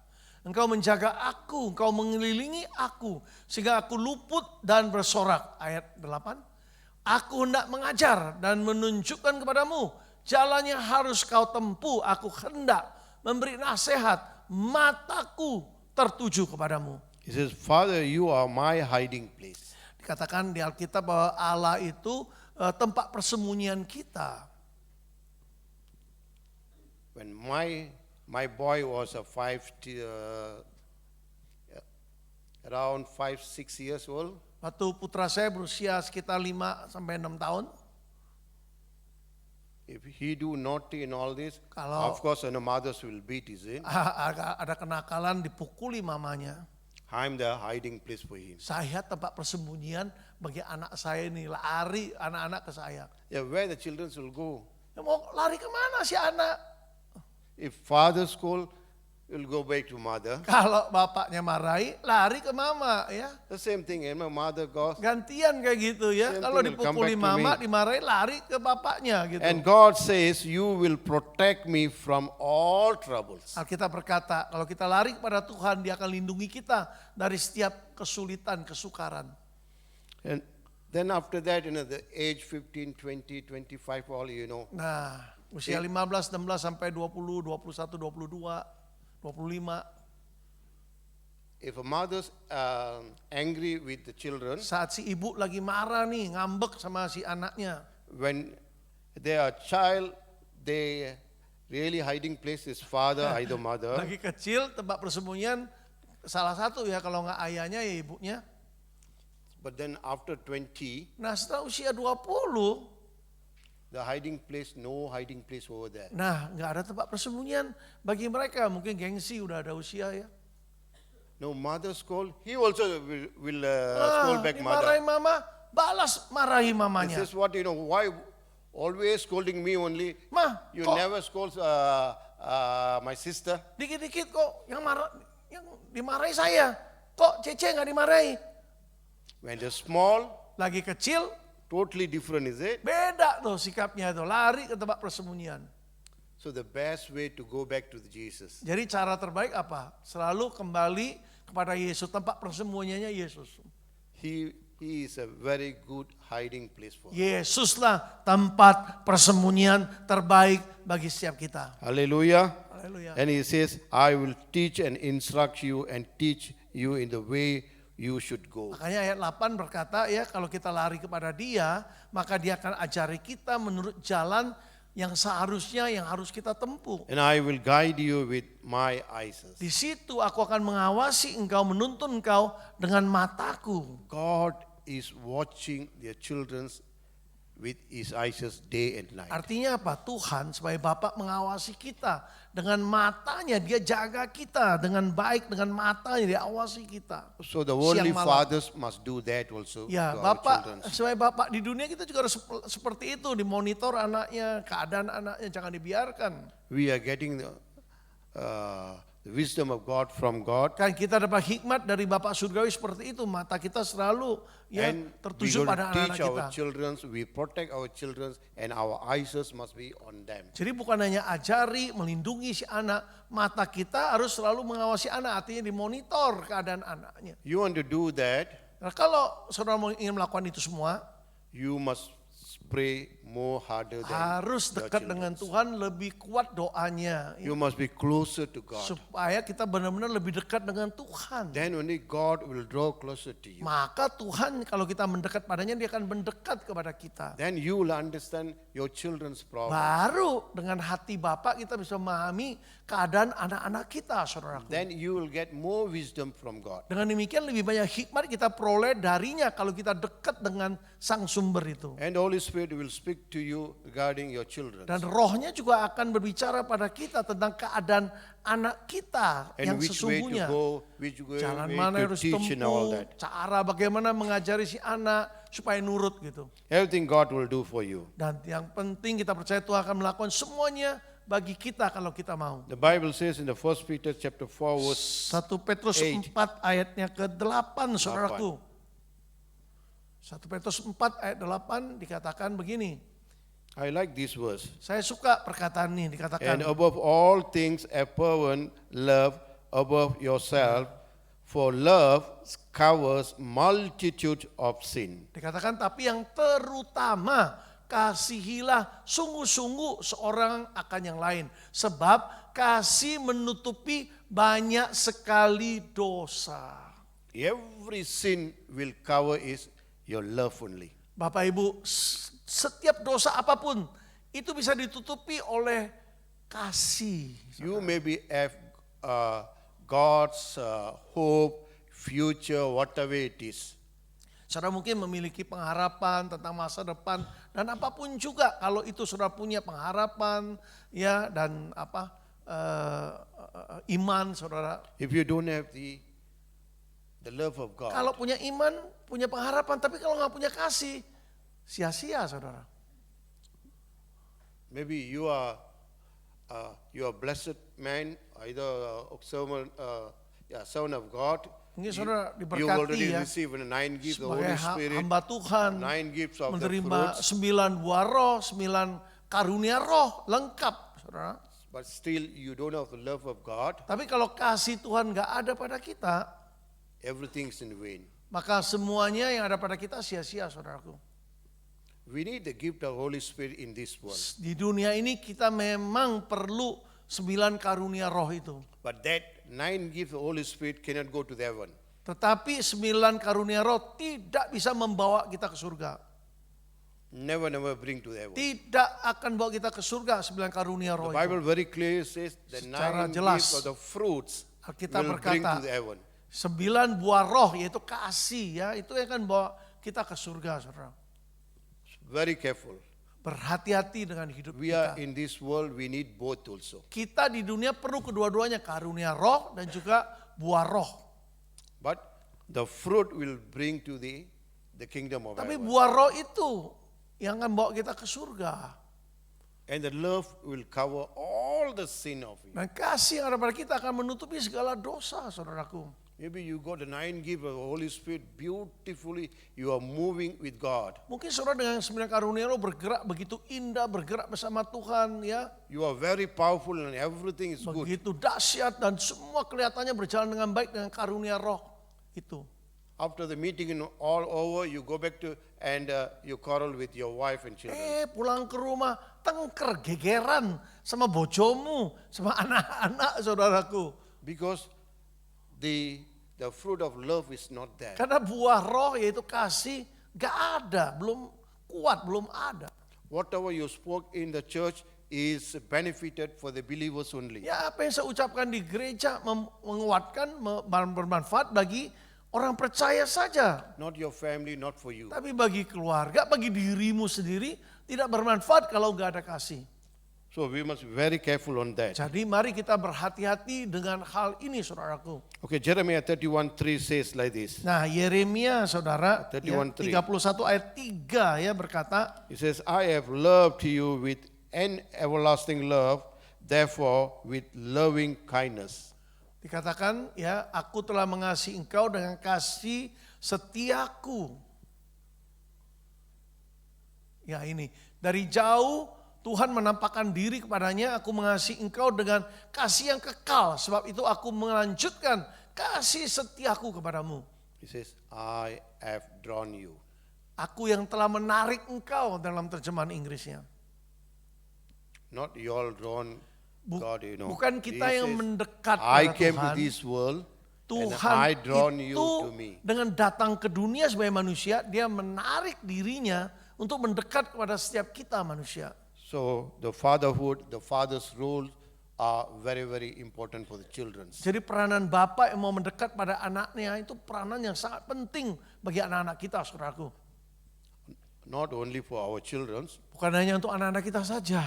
Speaker 2: Engkau menjaga aku, engkau mengelilingi aku, sehingga aku luput dan bersorak. Ayat 8. Aku hendak mengajar dan menunjukkan kepadamu, jalannya harus kau tempuh, aku hendak memberi nasihat, mataku tertuju kepadamu.
Speaker 1: He says, Father, you are my hiding place.
Speaker 2: Dikatakan di Alkitab bahwa Allah itu tempat persembunyian kita.
Speaker 1: When my boy was around 5-6 years old,
Speaker 2: Waktu putra saya berusia sekitar 5 sampai 6 tahun.
Speaker 1: if he do naughty and all this,
Speaker 2: Kalau-
Speaker 1: of course, and the mothers will beat his in.
Speaker 2: Ada kenakalan, dipukuli mamanya.
Speaker 1: I'm the hiding place for him.
Speaker 2: Saya tempat persembunyian bagi anak saya ini. Lari anak-anak ke saya.
Speaker 1: Yeah, where the children will go.
Speaker 2: Ya, mau lari kemana si anak?
Speaker 1: If father scold, will go back to mother.
Speaker 2: Kalau bapaknya marahi, lari ke mama ya.
Speaker 1: The same thing, and my mother goes.
Speaker 2: Gantian kayak gitu ya.
Speaker 1: Same
Speaker 2: Kalau
Speaker 1: thing will come
Speaker 2: dipukuli
Speaker 1: back to
Speaker 2: mama,
Speaker 1: me.
Speaker 2: dimarahi, lari ke bapaknya gitu.
Speaker 1: And God says, you will protect me from all troubles.
Speaker 2: Alkitab berkata, kalau kita lari kepada Tuhan, Dia akan lindungi kita dari setiap kesulitan, kesukaran.
Speaker 1: And then after that, the age 15, 20, 25, all
Speaker 2: Nah, usia 15, 16 sampai 20, 21, 22, 25.
Speaker 1: if a mother's angry with the children,
Speaker 2: Saat si ibu lagi marah nih, ngambek sama si anaknya.
Speaker 1: when they are child, they really hiding place is father, either mother.
Speaker 2: Lagi kecil, tempat persembunyian salah satu ya, kalau nggak ayahnya ya ibunya.
Speaker 1: But then after 20,
Speaker 2: Nah setelah usia 20,
Speaker 1: the hiding place, no hiding place over there.
Speaker 2: nah nggak ada tempat persembunyian bagi mereka. Mungkin gengsi udah ada usia ya.
Speaker 1: No mother scold, he also will scold back
Speaker 2: Dimarahi
Speaker 1: mother.
Speaker 2: mama, balas marahi
Speaker 1: This
Speaker 2: mamanya.
Speaker 1: is what, why always scolding me only?
Speaker 2: Mah,
Speaker 1: You
Speaker 2: kok
Speaker 1: never scold my sister.
Speaker 2: dikit-dikit kok yang dimarahi saya. Kok Cece nggak dimarahi?
Speaker 1: When they're small,
Speaker 2: Lagi kecil,
Speaker 1: totally different, is it?
Speaker 2: beda tuh sikapnya tuh, lari ke tempat persembunyian.
Speaker 1: So the best way to go back to Jesus.
Speaker 2: Jadi cara terbaik apa? Selalu kembali kepada Yesus, tempat persembunyiannya Yesus.
Speaker 1: He is a very good hiding place for us.
Speaker 2: Yesuslah tempat persembunyian terbaik bagi setiap kita.
Speaker 1: Hallelujah.
Speaker 2: Haleluya.
Speaker 1: And he says, I will teach and instruct you and teach you in the way you should go.
Speaker 2: Makanya ayat 8 berkata ya, kalau kita lari kepada Dia, maka Dia akan ajari kita menurut jalan yang seharusnya yang harus kita tempuh.
Speaker 1: And I will guide you with my eyes.
Speaker 2: Di situ aku akan mengawasi engkau, menuntun engkau dengan mataku.
Speaker 1: God is watching their children with his eyes day and night.
Speaker 2: Artinya apa? Tuhan sebagai Bapa mengawasi kita dengan matanya, Dia jaga kita dengan baik, dengan matanya Dia awasi kita.
Speaker 1: So the worldly
Speaker 2: Siang malam.
Speaker 1: fathers must do that also
Speaker 2: Ya,
Speaker 1: to our
Speaker 2: Bapak
Speaker 1: children.
Speaker 2: sebagai Bapak di dunia kita juga harus seperti itu, dimonitor anaknya, keadaan anaknya, jangan dibiarkan.
Speaker 1: We are getting the wisdom of God from God.
Speaker 2: Kan kita dapat hikmat dari Bapak surgawi seperti itu, mata kita selalu ya
Speaker 1: And we
Speaker 2: tertuju
Speaker 1: going
Speaker 2: pada
Speaker 1: to
Speaker 2: anak-anak
Speaker 1: teach
Speaker 2: kita.
Speaker 1: our children, we protect our children, and our eyes must be on them.
Speaker 2: Jadi bukan hanya ajari, melindungi si anak, mata kita harus selalu mengawasi anak, artinya dimonitor keadaan anaknya.
Speaker 1: You want to do that,
Speaker 2: Nah kalau saudara ingin melakukan itu semua,
Speaker 1: you must pray more harder than
Speaker 2: harus
Speaker 1: your
Speaker 2: dekat
Speaker 1: children.
Speaker 2: dengan Tuhan, lebih kuat doanya.
Speaker 1: You must be closer to God.
Speaker 2: Supaya kita benar-benar lebih dekat dengan Tuhan.
Speaker 1: Then only God will draw closer to you.
Speaker 2: Maka Tuhan kalau kita mendekat padanya, Dia akan mendekat kepada kita.
Speaker 1: Then you will understand your children's problem.
Speaker 2: Baru dengan hati Bapak kita bisa memahami keadaan anak-anak kita, saudaraku.
Speaker 1: Then you will get more wisdom from God.
Speaker 2: Dengan demikian lebih banyak hikmat kita peroleh darinya kalau kita dekat dengan sang sumber itu.
Speaker 1: And the Holy Spirit will speak to you regarding your children.
Speaker 2: Dan rohnya juga akan berbicara pada kita tentang keadaan anak kita yang
Speaker 1: And which way to
Speaker 2: sesungguhnya.
Speaker 1: go, which way
Speaker 2: Jalan
Speaker 1: way
Speaker 2: mana
Speaker 1: to
Speaker 2: harus
Speaker 1: teach and all
Speaker 2: tempuh,
Speaker 1: that.
Speaker 2: cara bagaimana mengajari si anak supaya nurut gitu.
Speaker 1: Everything God will do for you.
Speaker 2: Dan yang penting kita percaya Tuhan akan melakukan semuanya bagi kita kalau kita mau.
Speaker 1: The Bible says in the 1 Peter chapter 4 verse
Speaker 2: 1 Petrus
Speaker 1: 8.
Speaker 2: 4 ayatnya ke-8 saudaraku. 1 Petrus 4 ayat 8 dikatakan begini.
Speaker 1: I like this verse.
Speaker 2: Saya suka perkataan ini dikatakan.
Speaker 1: And above all things have fervent love above yourself, for love covers multitude of sin.
Speaker 2: Dikatakan tapi yang terutama kasihilah sungguh-sungguh seorang akan yang lain. Sebab kasih menutupi banyak sekali dosa.
Speaker 1: Every sin will cover is your love only.
Speaker 2: Bapak Ibu, setiap dosa apapun itu bisa ditutupi oleh kasih.
Speaker 1: You maybe have God's hope, future, whatever it is.
Speaker 2: Saudara mungkin memiliki pengharapan tentang masa depan dan apapun juga kalau itu saudara punya pengharapan ya dan iman saudara.
Speaker 1: If you don't have the love of God,
Speaker 2: Kalau punya iman, punya pengharapan, tapi kalau nggak punya kasih, sia-sia saudara.
Speaker 1: maybe you are blessed man, either son of God.
Speaker 2: Mungkin saudara
Speaker 1: You
Speaker 2: diberkati
Speaker 1: already
Speaker 2: ya
Speaker 1: received the 9 gifts of the
Speaker 2: sebagai
Speaker 1: Holy Spirit,
Speaker 2: hamba Tuhan,
Speaker 1: 9 gifts of the
Speaker 2: menerima
Speaker 1: fruits,
Speaker 2: 9 buah roh, 9 karunia roh, lengkap saudara.
Speaker 1: but still you don't have the love of God.
Speaker 2: Tapi kalau kasih Tuhan nggak ada pada kita,
Speaker 1: Everything's in vain.
Speaker 2: maka semuanya yang ada pada kita sia-sia saudaraku.
Speaker 1: We need the gift of Holy Spirit in this world.
Speaker 2: Di dunia ini kita memang perlu 9 karunia roh itu.
Speaker 1: But that 9 gifts of Holy Spirit cannot go to the heaven.
Speaker 2: Tetapi 9 karunia roh tidak bisa membawa kita ke surga.
Speaker 1: Never bring to the heaven.
Speaker 2: Tidak akan bawa kita ke surga 9 karunia roh
Speaker 1: The
Speaker 2: itu.
Speaker 1: Bible very clearly says the
Speaker 2: Secara
Speaker 1: 9
Speaker 2: jelas,
Speaker 1: gifts of the fruits
Speaker 2: Alkitab
Speaker 1: will bring
Speaker 2: berkata,
Speaker 1: to the heaven.
Speaker 2: 9 buah roh yaitu kasih ya, itu yang akan bawa kita ke surga saudara.
Speaker 1: Very careful.
Speaker 2: Berhati-hati dengan hidup
Speaker 1: We are
Speaker 2: kita.
Speaker 1: in this world, we need both also.
Speaker 2: Kita di dunia perlu kedua-duanya, karunia roh dan juga buah roh.
Speaker 1: But the fruit will bring to the kingdom of
Speaker 2: Tapi
Speaker 1: heaven.
Speaker 2: buah roh itu yang akan bawa kita ke surga.
Speaker 1: And the love will cover all the sin of you.
Speaker 2: Dan kasih yang ada pada kita akan menutupi segala dosa saudaraku.
Speaker 1: Maybe you got the 9 gifts of the Holy Spirit beautifully. You are moving with God.
Speaker 2: Mungkin saudara dengan 9 karunia roh bergerak begitu indah, bergerak bersama Tuhan ya.
Speaker 1: You are very powerful and everything is good.
Speaker 2: Begitu dahsyat dan semua kelihatannya berjalan dengan baik dengan karunia roh itu.
Speaker 1: After the meeting and all over, you go back to and you quarrel with your wife and children.
Speaker 2: Pulang ke rumah tengker, gegeran sama bojomu, sama anak-anak saudaraku.
Speaker 1: Because the fruit of love is not there.
Speaker 2: Karena buah roh yaitu kasih gak ada, belum kuat, belum ada.
Speaker 1: Whatever you spoke in the church is benefited for the believers only.
Speaker 2: Ya apa yang saya ucapkan di gereja menguatkan, bermanfaat bagi orang percaya saja.
Speaker 1: Not your family, not for you.
Speaker 2: Tapi bagi keluarga, bagi dirimu sendiri tidak bermanfaat kalau gak ada kasih.
Speaker 1: So we must be very careful on that.
Speaker 2: Jadi mari kita berhati-hati dengan hal ini saudaraku.
Speaker 1: Okay, Jeremiah 31:3 says like this.
Speaker 2: Nah Yeremia saudara
Speaker 1: 31:3.
Speaker 2: 31 ayat 3 ya berkata.
Speaker 1: It says, I have loved you with an everlasting love, therefore with loving kindness.
Speaker 2: Dikatakan ya, aku telah mengasihi engkau dengan kasih setiaku. Ya ini, dari jauh Tuhan menampakkan diri kepadanya, aku mengasihi engkau dengan kasih yang kekal. Sebab itu aku melanjutkan kasih setiaku kepadamu.
Speaker 1: It says, I have drawn you.
Speaker 2: Aku yang telah menarik engkau dalam terjemahan Inggrisnya.
Speaker 1: Not you all drawn God, you know.
Speaker 2: Bukan kita
Speaker 1: He
Speaker 2: yang
Speaker 1: says,
Speaker 2: mendekat
Speaker 1: I
Speaker 2: pada
Speaker 1: came to
Speaker 2: Tuhan.
Speaker 1: this world and
Speaker 2: Tuhan
Speaker 1: I drawn you
Speaker 2: itu
Speaker 1: to me.
Speaker 2: dengan datang ke dunia sebagai manusia, dia menarik dirinya untuk mendekat kepada setiap kita manusia.
Speaker 1: So the fatherhood, the father's role are very, very important for the children.
Speaker 2: Jadi peranan bapak yang mau mendekat pada anaknya itu peranan yang sangat penting bagi anak-anak kita, saudaraku.
Speaker 1: Not only for our children,
Speaker 2: Bukan hanya untuk anak-anak kita saja.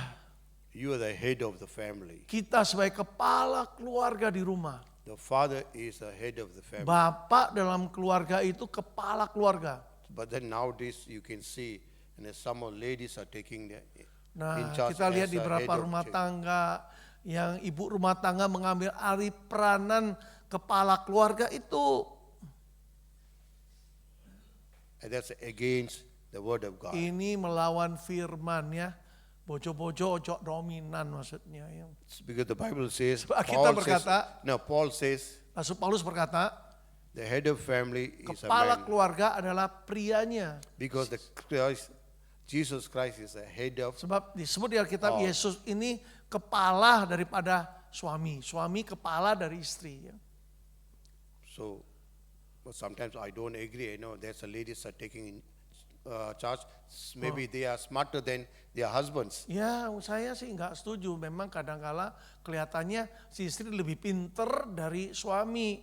Speaker 1: you are the head of the family.
Speaker 2: Kita sebagai kepala keluarga di rumah.
Speaker 1: The father is the head of the family.
Speaker 2: Bapak dalam keluarga itu kepala keluarga.
Speaker 1: But then nowadays you can see, and some of ladies are taking in
Speaker 2: Nah,
Speaker 1: charge
Speaker 2: kita lihat
Speaker 1: as
Speaker 2: di
Speaker 1: a
Speaker 2: beberapa
Speaker 1: head of
Speaker 2: rumah
Speaker 1: church.
Speaker 2: tangga yang ibu rumah tangga mengambil alih peranan kepala keluarga itu
Speaker 1: And that's against the word of God.
Speaker 2: ini melawan firman ya. Bojo-bojo ojo dominan maksudnya ya.
Speaker 1: It's because the Bible says,
Speaker 2: Sebab kita
Speaker 1: Paul says,
Speaker 2: Rasul Paulus berkata,
Speaker 1: the head of family is a
Speaker 2: kepala
Speaker 1: man.
Speaker 2: keluarga adalah prianya.
Speaker 1: Because Jesus Christ is the head of.
Speaker 2: Sebab disebut di Alkitab
Speaker 1: Oh.
Speaker 2: Yesus ini kepala daripada suami. Suami kepala dari istri. Ya.
Speaker 1: So sometimes I don't agree. There's a ladies are taking in charge. Maybe they are smarter than their husbands.
Speaker 2: Ya, saya sih nggak setuju. Memang kadang-kala kelihatannya si istri lebih pinter dari suami.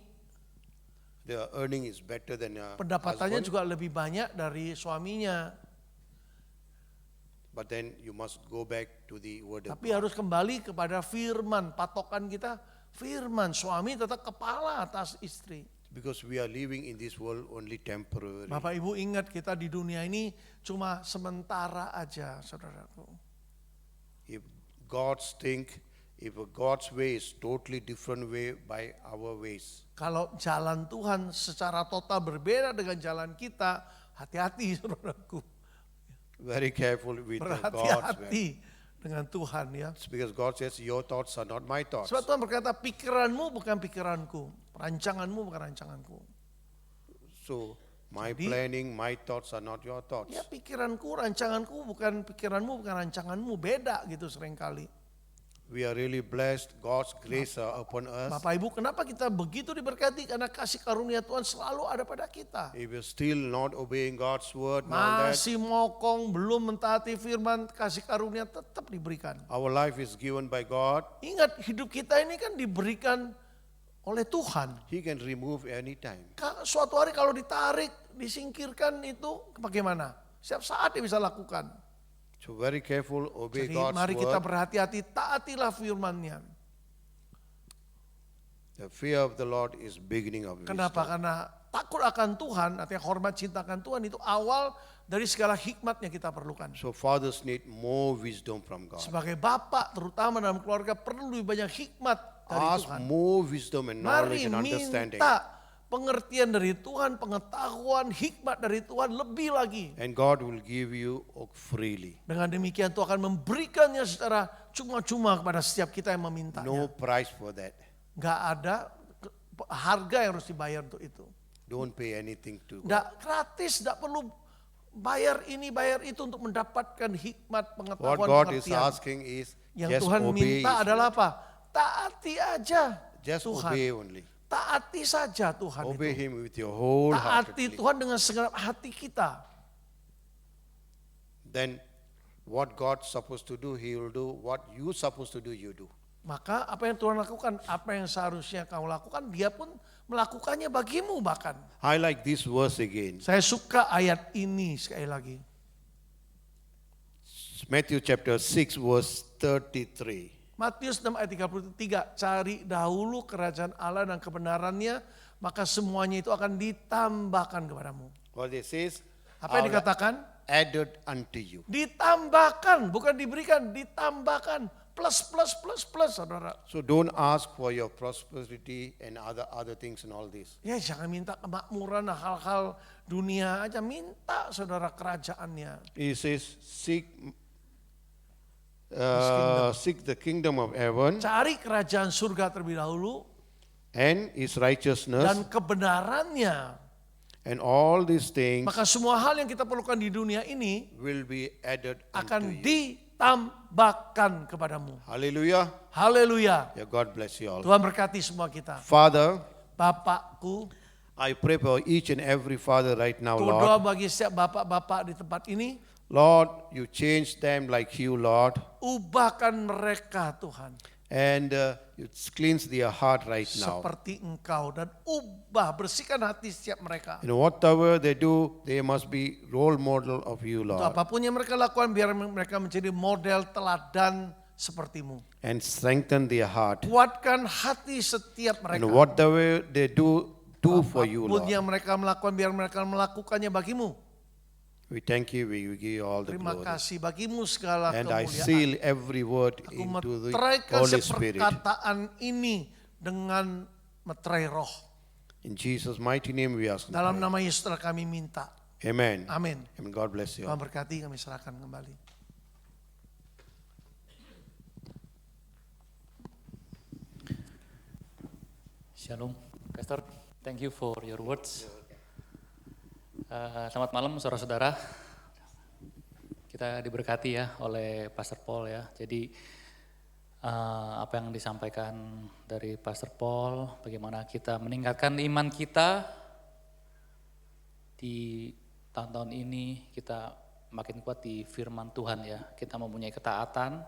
Speaker 1: Their earning is better than a
Speaker 2: Pendapatannya
Speaker 1: husband.
Speaker 2: juga lebih banyak dari suaminya.
Speaker 1: But then you must go back to the word of
Speaker 2: Tapi
Speaker 1: God.
Speaker 2: harus kembali kepada firman. Patokan kita firman. Suami tetap kepala atas istri.
Speaker 1: Because we are living in this world only temporary.
Speaker 2: Bapak Ibu ingat kita di dunia ini cuma sementara aja, saudaraku.
Speaker 1: If God's way is totally different way by our ways.
Speaker 2: Kalau jalan Tuhan secara total berbeda dengan jalan kita, hati-hati saudaraku.
Speaker 1: Very careful with God's way.
Speaker 2: Berhati-hati dengan Tuhan ya.
Speaker 1: It's because God says your thoughts are not my thoughts.
Speaker 2: Sebab Tuhan berkata pikiranmu bukan pikiranku, rancanganmu bukan rancanganku.
Speaker 1: So my
Speaker 2: Jadi-
Speaker 1: planning, my thoughts are not your thoughts.
Speaker 2: Ya pikiranku, rancanganku bukan pikiranmu, bukan rancanganmu, beda gitu seringkali.
Speaker 1: We are really blessed. God's grace are upon us.
Speaker 2: Bapak Ibu kenapa kita begitu diberkati? Karena kasih karunia Tuhan selalu ada pada kita.
Speaker 1: If we're still not obeying God's word, and all that,
Speaker 2: Masih mokong, belum mentaati firman, kasih karunia tetap diberikan.
Speaker 1: our life is given by God.
Speaker 2: Ingat hidup kita ini kan diberikan oleh Tuhan.
Speaker 1: He can remove anytime.
Speaker 2: Suatu hari kalau ditarik, disingkirkan itu bagaimana? Setiap saat dia bisa lakukan.
Speaker 1: So very careful, obey
Speaker 2: Jadi
Speaker 1: God's
Speaker 2: mari kita
Speaker 1: word.
Speaker 2: berhati-hati, taatilah firman-Nya.
Speaker 1: The fear of the Lord is beginning of
Speaker 2: Kenapa?
Speaker 1: wisdom.
Speaker 2: Karena takut akan Tuhan, artinya hormat cinta akan Tuhan itu awal dari segala hikmat yang kita perlukan.
Speaker 1: So fathers need more wisdom from God.
Speaker 2: Sebagai bapak, terutama dalam keluarga, perlu lebih banyak hikmat dari
Speaker 1: Ask
Speaker 2: Tuhan.
Speaker 1: more wisdom and knowledge
Speaker 2: Mari
Speaker 1: and understanding.
Speaker 2: minta pengertian dari Tuhan, pengetahuan, hikmat dari Tuhan lebih lagi.
Speaker 1: And God will give you freely.
Speaker 2: Dengan demikian Tuhan akan memberikannya secara cuma-cuma kepada setiap kita yang memintanya.
Speaker 1: No price for that.
Speaker 2: Nggak ada harga yang harus dibayar untuk itu.
Speaker 1: Don't pay anything to God.
Speaker 2: Nggak gratis, nggak perlu bayar ini, bayar itu untuk mendapatkan hikmat,
Speaker 1: What
Speaker 2: pengetahuan,
Speaker 1: God is
Speaker 2: pengertian.
Speaker 1: asking is
Speaker 2: Yang
Speaker 1: just
Speaker 2: Tuhan
Speaker 1: obey.
Speaker 2: minta
Speaker 1: His
Speaker 2: adalah
Speaker 1: word.
Speaker 2: apa? Taati aja
Speaker 1: Just
Speaker 2: Tuhan.
Speaker 1: obey only.
Speaker 2: Taati saja Tuhan
Speaker 1: Obey
Speaker 2: itu.
Speaker 1: Him with your whole heart.
Speaker 2: Taati Tuhan dengan segenap hati kita.
Speaker 1: Then what God's supposed to do, He will do. What you supposed to do, you do.
Speaker 2: Maka apa yang Tuhan lakukan, apa yang seharusnya kamu lakukan, dia pun melakukannya bagimu bahkan.
Speaker 1: I like this verse again.
Speaker 2: Saya suka ayat ini sekali lagi.
Speaker 1: Matthew chapter 6 verse 33.
Speaker 2: Matius 6 ayat 33, cari dahulu kerajaan Allah dan kebenarannya, maka semuanya itu akan ditambahkan kepadamu.
Speaker 1: What it says,
Speaker 2: Apa yang dikatakan?
Speaker 1: added unto you.
Speaker 2: Ditambahkan, bukan diberikan, ditambahkan. Plus, plus, plus, plus, saudara.
Speaker 1: So don't ask for your prosperity and other things and all this.
Speaker 2: Ya jangan minta kemakmuran, hal-hal dunia aja. Minta saudara kerajaannya.
Speaker 1: He says, seek the kingdom of heaven
Speaker 2: Cari kerajaan surga terlebih dahulu.
Speaker 1: and His righteousness,
Speaker 2: Dan kebenarannya.
Speaker 1: and all these things
Speaker 2: Maka semua hal yang kita perlukan di dunia ini
Speaker 1: will be added unto
Speaker 2: akan
Speaker 1: you.
Speaker 2: ditambahkan kepadamu.
Speaker 1: Hallelujah.
Speaker 2: Haleluya.
Speaker 1: Yeah, God bless you all.
Speaker 2: Tuhan berkati semua kita.
Speaker 1: Father,
Speaker 2: Bapakku,
Speaker 1: I pray for each and every father right now,
Speaker 2: ku doa
Speaker 1: Lord.
Speaker 2: bagi setiap bapak-bapak di tempat ini.
Speaker 1: Lord, you change them like you, Lord.
Speaker 2: Ubahkan mereka Tuhan.
Speaker 1: And you cleanse their heart right now.
Speaker 2: Seperti Engkau. Dan ubah, bersihkan hati setiap mereka.
Speaker 1: And whatever they do, they must be role model of you,
Speaker 2: Untuk
Speaker 1: Lord.
Speaker 2: apapun yang mereka lakukan, biar mereka menjadi model teladan sepertimu.
Speaker 1: And strengthen their heart.
Speaker 2: Kuatkan hati setiap
Speaker 1: And
Speaker 2: mereka.
Speaker 1: whatever they do for you,
Speaker 2: Apapun
Speaker 1: Lord.
Speaker 2: yang mereka melakukan, biar mereka melakukannya bagimu.
Speaker 1: We thank you, we give you all the
Speaker 2: Terima
Speaker 1: glory.
Speaker 2: kasih bagimu segala
Speaker 1: And I
Speaker 2: kemuliaan.
Speaker 1: seal every word
Speaker 2: Aku
Speaker 1: into the
Speaker 2: meteraikan
Speaker 1: Holy Spirit.
Speaker 2: seperkataan ini dengan meterai roh.
Speaker 1: In Jesus' mighty name we ask. and
Speaker 2: Dalam
Speaker 1: pray.
Speaker 2: nama Yesus telah kami minta.
Speaker 1: Amen.
Speaker 2: Amin.
Speaker 1: Amen. God bless you.
Speaker 2: Tuhan berkati, kami serahkan kembali.
Speaker 3: Shalom, Pastor. Thank you for your words. Selamat malam, saudara-saudara. Kita diberkati ya oleh Pastor Paul ya. Jadi apa yang disampaikan dari Pastor Paul, bagaimana kita meningkatkan iman kita di tahun-tahun ini, kita makin kuat di firman Tuhan ya. Kita mempunyai ketaatan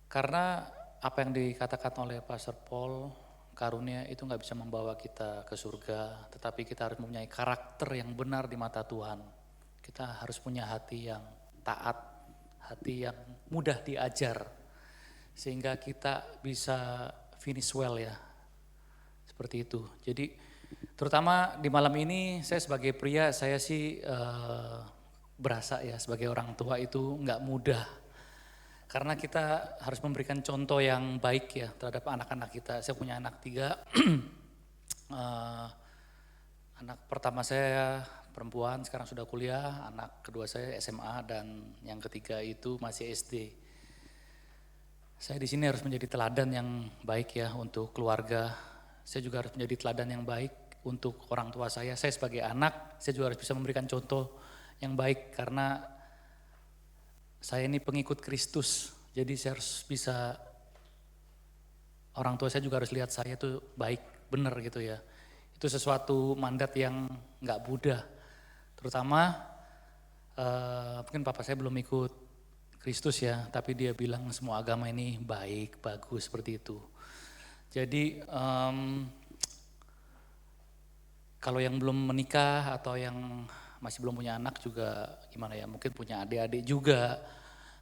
Speaker 3: karena apa yang dikatakan oleh Pastor Paul, karunia itu nggak bisa membawa kita ke surga, tetapi kita harus mempunyai karakter yang benar di mata Tuhan. Kita harus punya hati yang taat, hati yang mudah diajar, sehingga kita bisa finish well ya, seperti itu. Jadi terutama di malam ini saya sebagai pria, saya sih berasa ya sebagai orang tua itu nggak mudah. Karena kita harus memberikan contoh yang baik ya terhadap anak-anak kita. Saya punya anak 3, anak pertama saya perempuan sekarang sudah kuliah, anak kedua saya SMA dan yang ketiga itu masih SD. Saya di sini harus menjadi teladan yang baik ya untuk keluarga. Saya juga harus menjadi teladan yang baik untuk orang tua saya. Saya sebagai anak, saya juga harus bisa memberikan contoh yang baik karena saya ini pengikut Kristus, jadi saya harus bisa, orang tua saya juga harus lihat saya itu baik, benar gitu ya. Itu sesuatu mandat yang nggak mudah, terutama mungkin papa saya belum ikut Kristus ya, tapi dia bilang semua agama ini baik, bagus seperti itu. Jadi kalau yang belum menikah atau yang masih belum punya anak juga gimana ya, mungkin punya adik-adik juga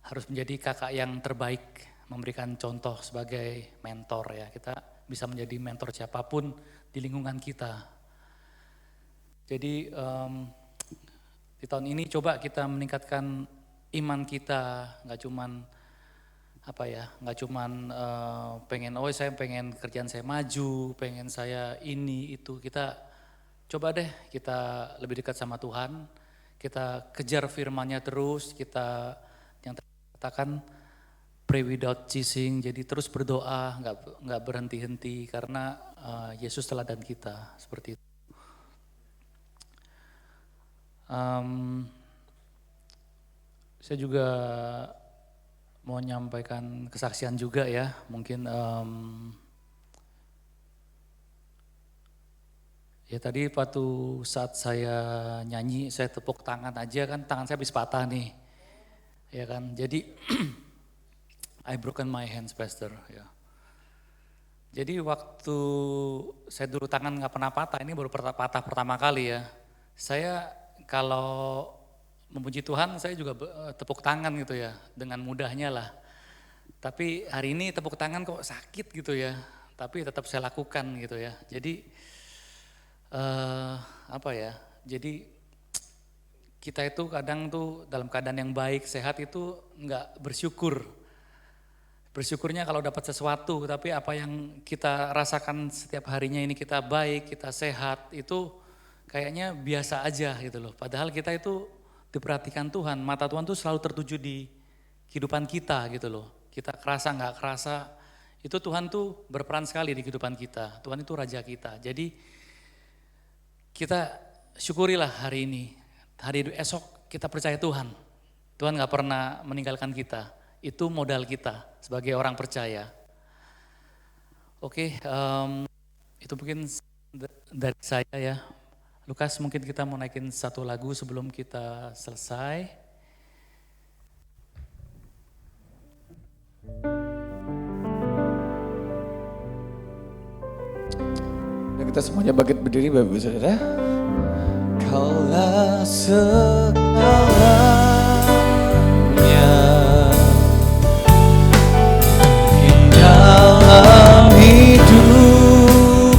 Speaker 3: harus menjadi kakak yang terbaik, memberikan contoh sebagai mentor ya. Kita bisa menjadi mentor siapapun di lingkungan kita. Jadi di tahun ini coba kita meningkatkan iman kita, nggak cuman apa ya, nggak cuman saya pengen kerjaan saya maju, pengen saya ini itu. Kita coba deh kita lebih dekat sama Tuhan, kita kejar firman-Nya terus, kita yang katakan pray without ceasing, jadi terus berdoa, nggak berhenti-henti karena Yesus teladan kita seperti itu. Saya juga mau menyampaikan kesaksian juga ya, mungkin ya tadi waktu saat saya nyanyi, saya tepuk tangan aja kan tangan saya habis patah nih. Ya kan, jadi I broken my hands, Pastor. Ya. Jadi waktu saya dulu tangan nggak pernah patah, ini baru patah pertama kali ya. Saya kalau memuji Tuhan, saya juga tepuk tangan gitu ya, dengan mudahnya lah. Tapi hari ini tepuk tangan kok sakit gitu ya, tapi tetap saya lakukan gitu ya. Jadi jadi kita itu kadang tuh dalam keadaan yang baik, sehat itu nggak bersyukur. Bersyukurnya kalau dapat sesuatu, tapi apa yang kita rasakan setiap harinya ini kita baik, kita sehat, itu kayaknya biasa aja gitu loh. Padahal kita itu diperhatikan Tuhan, mata Tuhan tuh selalu tertuju di kehidupan kita gitu loh. Kita kerasa nggak kerasa, itu Tuhan tuh berperan sekali di kehidupan kita. Tuhan itu Raja kita. Jadi kita syukurilah hari ini, hari esok kita percaya Tuhan. Tuhan gak pernah meninggalkan kita, itu modal kita sebagai orang percaya. Oke, itu mungkin dari saya ya. Lukas, mungkin kita mau naikin satu lagu sebelum kita selesai.
Speaker 4: Dan kita semuanya bangkit berdiri Bapak Ibu Saudara. Kaulah segalanya di dalam hidupku,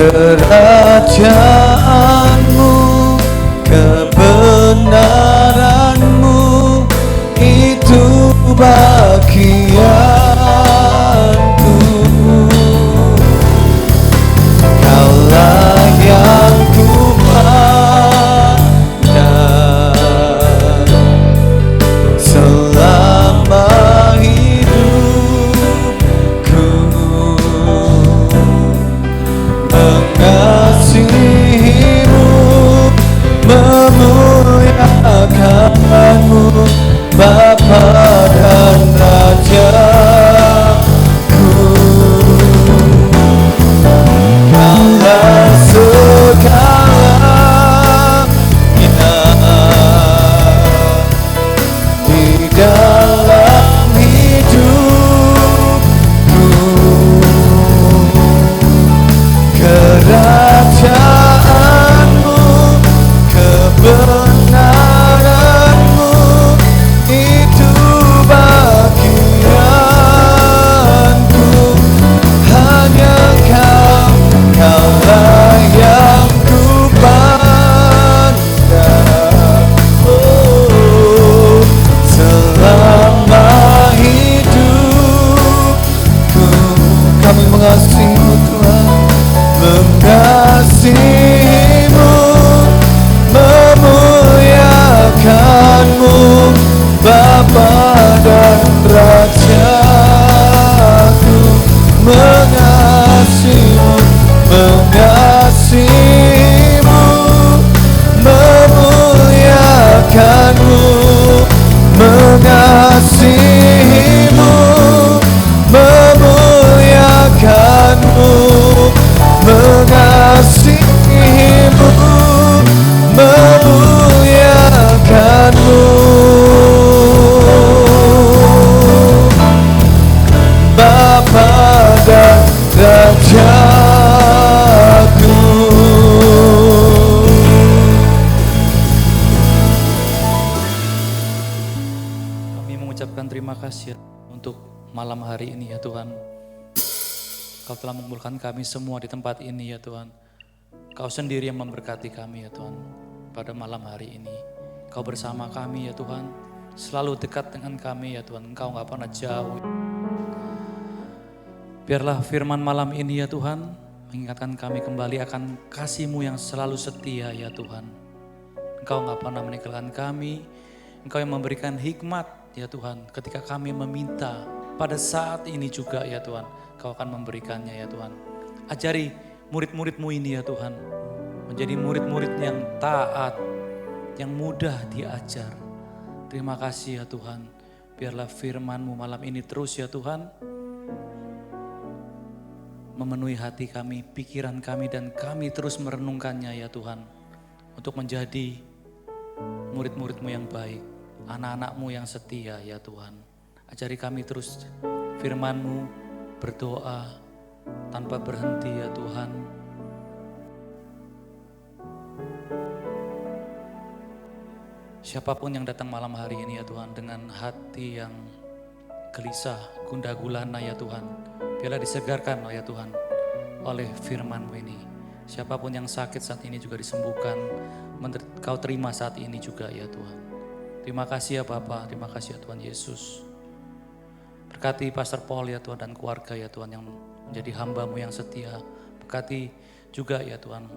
Speaker 4: Kerajaanmu, kebenaranmu, itu bagianku. Kaulah yang ku pandang selama hidupku, mengasihimu, memuliakanmu, Bapa dan Rajaku. Kaulah segalanya di dalam hidupku. Kerajaanmu, kebenaranmu, itu bagianku. Hanya kau, kaulah yang ku pandang. Oh, selama hidupku. Kami mengasihimu Tuhan, mengasihimu, memuliakanmu, Bapa dan Rajaku. Mengasihimu, mengasihimu, memuliakanmu, mengasihimu, memuliakanmu, mengasihimu, memuliakanmu, Bapa dan Rajaku.
Speaker 3: Kami mengucapkan terima kasih untuk malam hari ini ya Tuhan. Kau telah mengumpulkan kami semua di tempat ini ya Tuhan. Kau sendiri yang memberkati kami ya Tuhan pada malam hari ini. Kau bersama kami ya Tuhan. Selalu dekat dengan kami ya Tuhan. Engkau gak pernah jauh. Biarlah firman malam ini ya Tuhan mengingatkan kami kembali akan kasih-Mu yang selalu setia ya Tuhan. Engkau gak pernah meninggalkan kami. Engkau yang memberikan hikmat ya Tuhan ketika kami meminta. Pada saat ini juga ya Tuhan, Kau akan memberikannya ya Tuhan. Ajari murid-murid-Mu ini ya Tuhan, menjadi murid-murid yang taat, yang mudah diajar. Terima kasih ya Tuhan, biarlah firman-Mu malam ini terus ya Tuhan, memenuhi hati kami, pikiran kami, dan kami terus merenungkannya ya Tuhan, untuk menjadi murid-murid-Mu yang baik, anak-anak-Mu yang setia ya Tuhan. Ajari kami terus firman-Mu, berdoa tanpa berhenti ya Tuhan. Siapapun yang datang malam hari ini ya Tuhan dengan hati yang gelisah, gundah gulana ya Tuhan, biarlah disegarkan ya Tuhan oleh firman-Mu ini. Siapapun yang sakit saat ini juga disembuhkan, Kau terima saat ini juga ya Tuhan. Terima kasih ya Bapa, terima kasih ya Tuhan Yesus. Berkati Pastor Paul ya Tuhan dan keluarga ya Tuhan yang menjadi hamba-Mu yang setia. Berkati juga ya Tuhan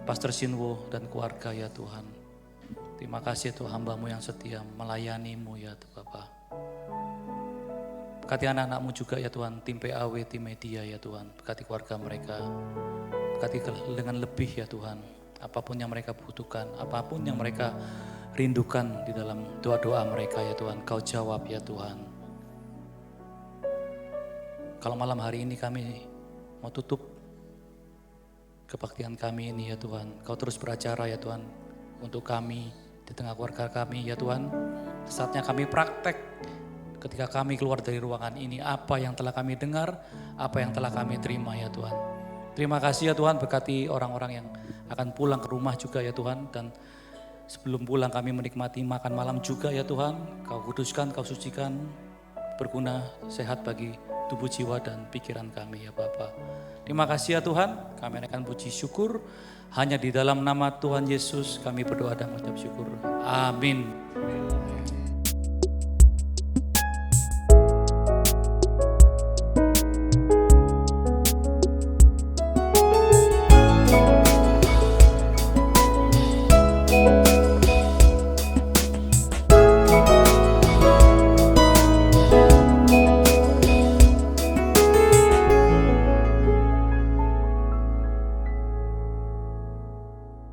Speaker 3: Pastor Sinwo dan keluarga ya Tuhan. Terima kasih ya Tuhan hamba-Mu yang setia melayani-Mu ya Bapa. Berkati anak-anak-Mu juga ya Tuhan, tim PAW, tim media ya Tuhan. Berkati keluarga mereka, berkati dengan lebih ya Tuhan. Apapun yang mereka butuhkan, apapun yang mereka rindukan di dalam doa-doa mereka ya Tuhan, Kau jawab ya Tuhan. Kalau malam hari ini kami mau tutup kebaktian kami ini ya Tuhan, Kau terus beracara ya Tuhan untuk kami, di tengah keluarga kami ya Tuhan. Saatnya kami praktek ketika kami keluar dari ruangan ini, apa yang telah kami dengar, apa yang telah kami terima ya Tuhan. Terima kasih ya Tuhan, berkati orang-orang yang akan pulang ke rumah juga ya Tuhan. Dan sebelum pulang kami menikmati makan malam juga ya Tuhan. Kau kuduskan, Kau sucikan, berguna, sehat bagi tubuh, jiwa, dan pikiran kami ya Bapa. Terima kasih ya Tuhan, kami akan puji syukur. Hanya di dalam nama Tuhan Yesus kami berdoa dan mengucap syukur. Amin.